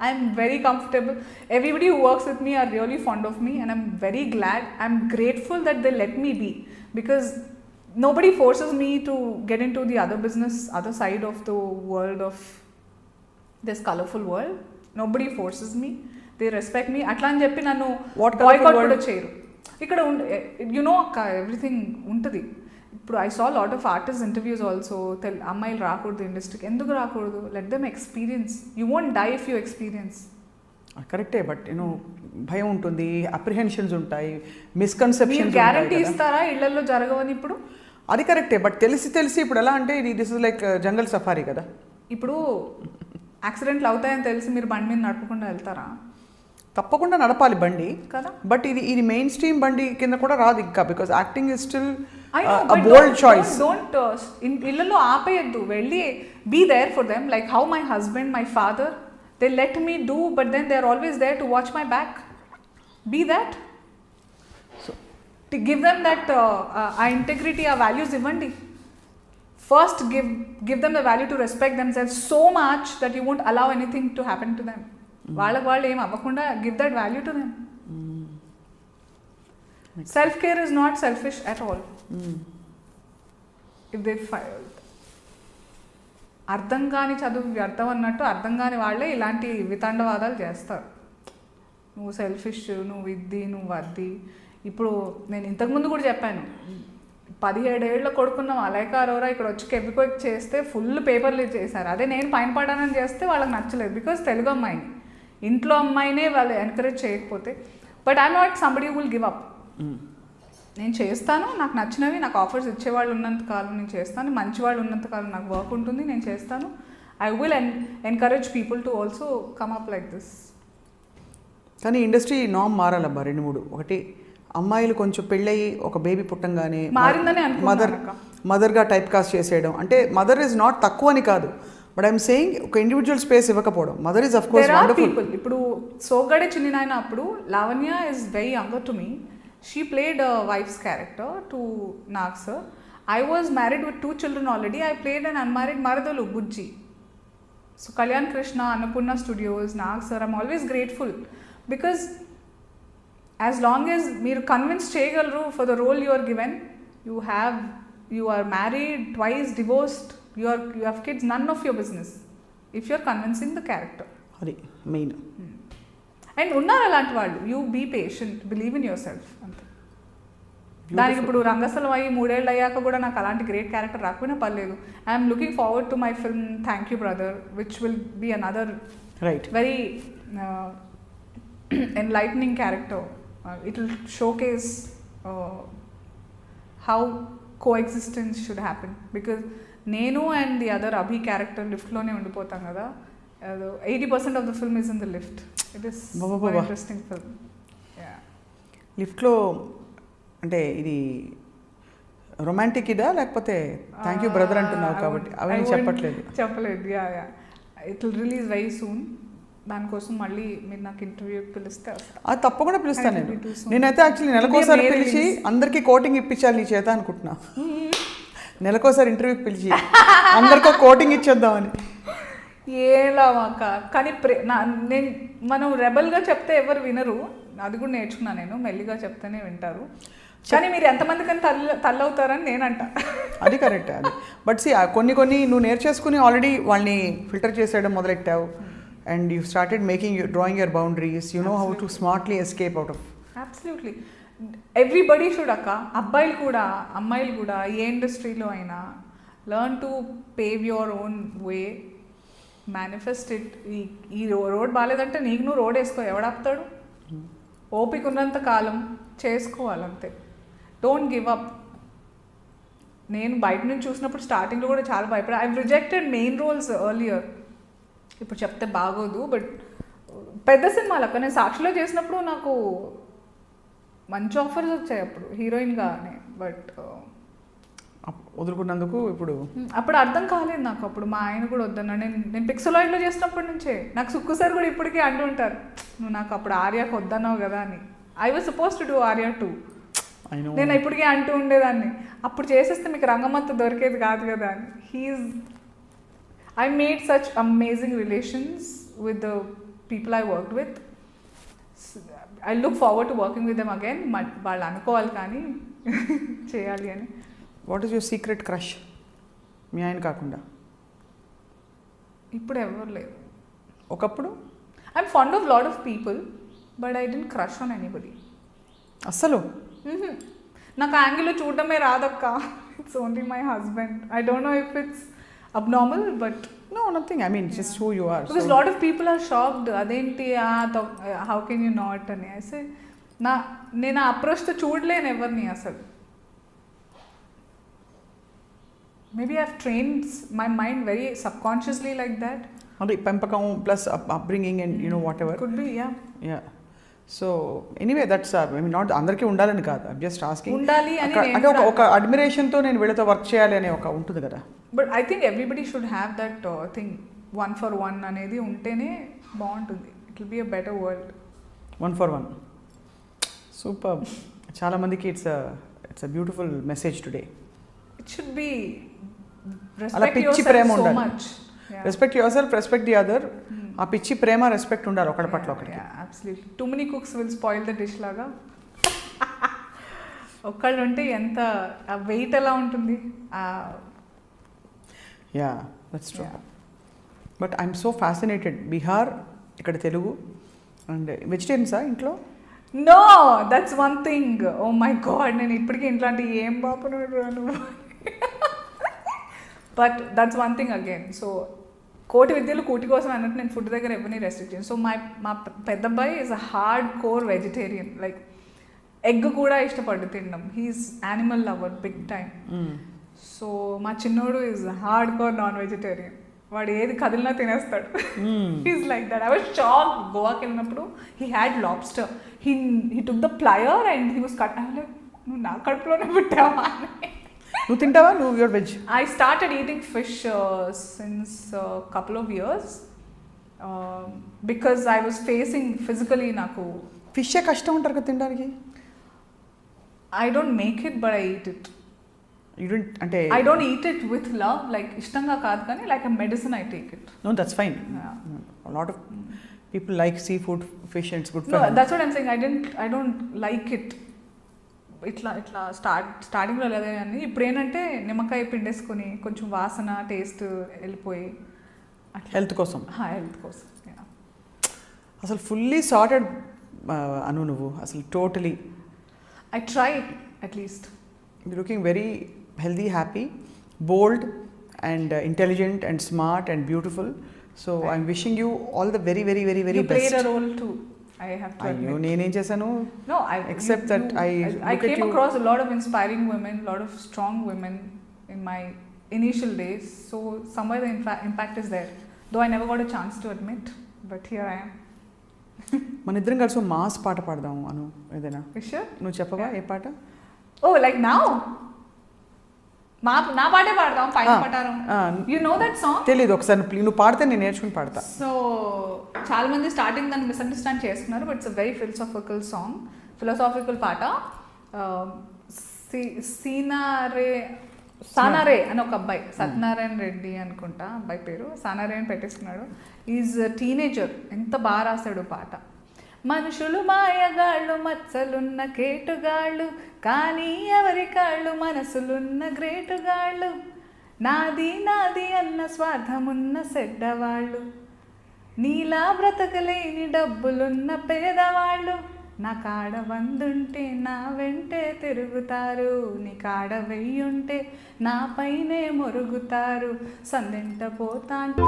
I'm very comfortable. Everybody who works with me are really fond of me, and I'm very glad. I'm grateful that they let me be, because nobody forces me to get into the other business, other side of the world, of this colorful world. Nobody forces me. They respect me. అట్లా అని చెప్పి నన్ను బాయ్కాట్ కూడా చేయరు. ఇక్కడ అక్క ఎవ్రీథింగ్ ఉంటుంది. ఇప్పుడు I saw lot of artist interviews also. అమ్మాయిలు రాకూడదు ఇండస్ట్రీకి. ఎందుకు రాకూడదు? Let them experience. You won't die if you experience. కరెక్టే, బట్ భయం ఉంటుంది, అప్రిహెన్షన్స్ ఉంటాయి, మిస్కన్సెప్షన్స్. గ్యారంటీ ఇస్తారా ఇళ్లలో జరగవని? ఇప్పుడు అది కరెక్టే, బట్ తెలిసి ఇప్పుడు ఎలా అంటే this is like jungle safari కదా. ఇప్పుడు యాక్సిడెంట్లు అవుతాయని తెలిసి మీరు బండి మీద నడపకుండా వెళ్తారా? తప్పకుండా నడపాలి బండి కదా, బట్ ఇది మెయిన్ స్ట్రీమ్ బండి కింద కూడా రాదు ఇంకా, because acting is still bold choice. Don't ఇళ్లలో ఆపేయద్దు, వెళ్ళి be there for them. Like how my husband, my father, they let me do, but then they are always there to watch my back. Be that. To give them that ఆ ఇంటెగ్రిటీ, ఆ వాల్యూస్ ఇవ్వండి. First give them the value to respect themselves so much that you won't allow anything to happen to them. వాళ్ళకి వాళ్ళు ఏం అవ్వకుండా give that value to them. Self care is not selfish at all. If they అర్థం కాని చదువు వ్యర్థం అన్నట్టు అర్థం కాని వాళ్ళే ఇలాంటి వితండవాదాలు చేస్తారు. నువ్వు సెల్ఫిష్, నువ్వు ఇది, నువ్వు అది. ఇప్పుడు నేను ఇంతకుముందు కూడా చెప్పాను, 17 ఏళ్ళ కొడుకున్న అలైక అరోరా ఇక్కడ వచ్చి కెవికోక్ చేస్తే ఫుల్ పేపర్లు చేశారు. అదే నేను పైన పడానని చేస్తే వాళ్ళకి నచ్చలేదు, బికాజ్ తెలుగు అమ్మాయిని, ఇంట్లో అమ్మాయినే వాళ్ళు ఎంకరేజ్ చేయకపోతే. But I'm not somebody will give up. నేను చేస్తాను, నాకు నచ్చినవి, నాకు ఆఫర్స్ ఇచ్చేవాళ్ళు ఉన్నంతకాలం నేను చేస్తాను, మంచి వాళ్ళు ఉన్నంతకాలం నాకు వర్క్ ఉంటుంది, నేను చేస్తాను. I will encourage people to also come up like this. కానీ ఇండస్ట్రీ నామ్ మారాలబ్బా 2-3. ఒకటి, అమ్మాయిలు కొంచెం పెళ్ళయి ఒక బేబీ పుట్టంగానే మదర్గా టైప్ కాస్ట్ చేసేయడం. అంటే మదర్ ఇస్ నాట్ తక్కువ అని కాదు, బట్ ఐఎమ్ సేయింగ్ ఒక ఇండివిజువల్ స్పేస్ ఇవ్వకపోవడం. Mother is of course wonderful. ఇప్పుడు సోగడే చిన్ని నాయన అప్పుడు Lavanya is very younger to me. She played wife's character to Nag sir. I was married with 2 children already. I played an unmarried మరదలు Bujji. So Kalyan Krishna, Annapurna studios, Nag sir, I'm always grateful, because as long as మీరు కన్విన్స్ చేయగలరు for the role you are given, you are married, twice divorced, you have kids, none of your business if you are convincing the character. అది మెయిన్. అండ్ ఉన్నారు అలాంటి వాళ్ళు. You be patient, believe in yourself, అంతే. దానికి ఇప్పుడు రంగస్థలం అయ్యి 3 ఏళ్ళు అయ్యాక కూడా నాకు అలాంటి గ్రేట్ క్యారెక్టర్ రాకపోయినా పర్లేదు. I'm looking forward to my film thank you brother, which will be another very enlightening character. It will showcase how coexistence should happen, because nenu and the other Abhi character lift lone undipotam kada. 80% of the film is in the lift. It is an interesting film. Yeah, lift lo అంటే ఇది రొమాంటిక్ ఇదా లేకపోతే థ్యాంక్ యూ బ్రదర్ అంటున్నావు కాబట్టి అవి చెప్పలేదు. Yeah it will release very soon. దానికోసం మళ్ళీ మీరు నాకు ఇంటర్వ్యూకి పిలిస్తే అది తప్పకుండా పిలుస్తాను. నేనైతే యాక్చువల్లీ నెలకోసారి పిలిచి అందరికీ కోటింగ్ ఇప్పించాలి నీ చేత అనుకుంటున్నా. నెలకోసారి ఇంటర్వ్యూకి పిలిచి అందరికీ కోటింగ్ ఇచ్చేద్దామని. ఏలాక కానీ నేను మనం రెబల్గా చెప్తే ఎవరు వినరు, అది కూడా నేర్చుకున్నాను నేను. మెల్లిగా చెప్తేనే వింటారు. కానీ మీరు ఎంతమందికని తల్లవుతారని నేనంట. అది కరెక్ట్. అది బట్ సి కొన్ని నువ్వు నేర్చేసుకుని ఆల్రెడీ వాళ్ళని ఫిల్టర్ చేసేయడం మొదలెట్టావు. And you started drawing your boundaries. You know how to smartly escape out of. Absolutely. Everybody should akka. Abbayil kuda, ammayil kuda, ee industry lo aina learn to pave your own way. Manifest it. Ee road baledante neeku nu road esko evada aptadu. Opika unnanta kalam cheskovalante. Don't give up. నేను బయట నుంచి చూసినప్పుడు స్టార్టింగ్లో కూడా చాలా భయపడా. I rejected main roles earlier. ఇప్పుడు చెప్తే బాగోదు, బట్ పెద్ద సినిమాలు అక్కడ నేను సాక్షిలో చేసినప్పుడు నాకు మంచి ఆఫర్స్ వచ్చాయి అప్పుడు హీరోయిన్గానే. బట్ వదులుకున్నందుకు ఇప్పుడు అప్పుడు అర్థం కాలేదు నాకు. అప్పుడు మా ఆయన కూడా వద్దన్నా. నేను పిక్సలాయిడ్లో చేసినప్పటి నుంచే నాకు సుక్కు సార్ కూడా ఇప్పటికీ అంటూ ఉంటారు, నువ్వు నాకు అప్పుడు ఆర్యాకు వద్దన్నావు కదా అని. I was suppose to do Arya 2. నేను ఇప్పటికీ అంటూ ఉండేదాన్ని, అప్పుడు చేసేస్తే మీకు రంగమత్త దొరికేది కాదు కదా అని. I made such amazing relations with the people I worked with. I look forward to working with them again. వాళ్ళు అనుకోవాలి కానీ చేయాలి అని. What is your secret crush మీ ఆయన కాకుండా? ఇప్పుడు ఎవరు లేరు. ఒకప్పుడు I'm fond of lot of people but I don't crush on anybody. అస్సలు నాకు యాంగిల్లో చూడడమే రాదక్క. It's only my husband. I don't know if it's abnormal but no nothing. I mean just who you are. Because lot of people are shocked. అదేంటి హౌ కెన్ యూ నాట్ అని. అయితే నేను ఆ అప్రోచ్తో చూడలేను ఎవరిని అసలు. Maybe I have trained my mind very subconsciously like that. అంటే పెంపకం plus upbringing and you know whatever could be. Ya so anyway that's I mean not అందరికీ ఉండాలని కాదు. I'm just asking. ఉండాలి అని అంటే ఒక అడ్మిరేషన్తో నేను వీళ్ళతో వర్క్ చేయాలి అనే ఒక ఉంటుంది కదా. But I think everybody should have that thing. 1 for 1 అనేది ఉంటేనే బాగుంటుంది. It will be a better world. 1 for 1 super. చాలామందికి it's a beautiful message today. It should be అలా పిచ్చి ప్రేమ so ఉండాలి. much. Respect yourself, respect the other. ఆ పిచ్చి ప్రేమ రెస్పెక్ట్ ఉండాలి ఒకటి పట్ల ఒకరికి. Absolutely. Too many cooks will spoil the dish లాగా. ఒక్కళ్ళు ఉంటే ఎంత ఆ వెయిట్ ఎలా ఉంటుంది. Ya that's true. But I'm so fascinated. Bihar, ఇక్కడ తెలుగు అండ్ వెజిటేరియన్సా ఇంట్లో? No, that's one thing. Oh my god, నేను ఇప్పటికీ ఇంట్లో అంటే ఏం బాపును నువ్వు. But that's one thing again. So కోటి విద్యలు కూటి కోసం అన్నట్టు నేను ఫుడ్ దగ్గర ఎవరిని రెస్ట్రిక్ట్ చేయను. సో మా పెద్దబ్బాయి is a hard core vegetarian. Like egg కూడా ఇష్టపడ్డు తినడం. He's animal lover big time. So మా చిన్నోడు is hard core non vegetarian. వాడు ఏది కదిలినా తినేస్తాడు. He's like that. I was shock. గోవాకి వెళ్ళినప్పుడు he had lobster. He took the plier and he was cut. నువ్వు నా కడుపులోనే పెట్టావా అని. నువ్వు తింటావా? నువ్వు your veg? I started eating fish since a couple of years because I was facing physically నాకు ఫిష్ కష్టం ఉంటారు కదా తినడానికి. I don't make it but I eat it. You don't అంటే I don't eat it with love, like ఇష్టంగా కాదు కానీ like a medicine I take it. No, that's fine. A lot of people like seafood, fish and it's good for No, health. that's what I'm saying. I don't like it. ఇట్లా స్టార్టింగ్లో లేదా అని. ఇప్పుడు ఏంటంటే నిమ్మకాయ పిండేసుకొని కొంచెం వాసన టేస్ట్ వెళ్ళిపోయి హెల్త్ కోసం. హెల్త్ కోసం. అసలు ఫుల్లీ సార్టెడ్ అను నువ్వు అసలు totally. I try at least. You looking very healthy, happy, bold and intelligent and smart and beautiful. So I'm wishing you all the very very very very best. You played a role too. I have to admit. అయ్యో నేనేం చేశాను? No, except that I came across a lot of inspiring women, a lot of strong women in my initial days. So somewhere the impact is there. Though I never got a chance to admit, but here I am. మన ఇద్దరం కలిసి మాస్ పాట పాడదాము అను. ఏదైనా Sure? నువ్వు చెప్పవా ఏ పాట? Oh, like now? నా పాటే పాడదాం పైన పటారం. You know that song? తెలీదు. ఒకసారి నువ్వు పాడితే నేను నేర్చుకుని పాడతా. సో చాలా మంది స్టార్టింగ్ దాన్ని మిస్అండర్స్టాండ్ చేస్తున్నారు. But it's a very philosophical పాట. సానారే అని ఒక అబ్బాయి, సత్యనారాయణ రెడ్డి అనుకుంటా అబ్బాయి పేరు, సానారే అని పెట్టేసుకున్నాడు. Is teenager. ఎంత బాగా రాశాడు పాట. మనుషులు మాయగాళ్ళు, మచ్చలున్న కేటుగాళ్ళు, కానీ ఎవరి కాళ్ళు మనసులున్న గ్రేటుగాళ్ళు, నాది నాది అన్న స్వార్థమున్న సెడ్డవాళ్ళు, నీలా బ్రతకలేని డబ్బులున్న పేదవాళ్ళు, నా కాడ వందుంటే నా వెంటే తిరుగుతారు, నీ కాడ వెయ్యుంటే నా పైనే మొరుగుతారు, సందెంట పోతాంటే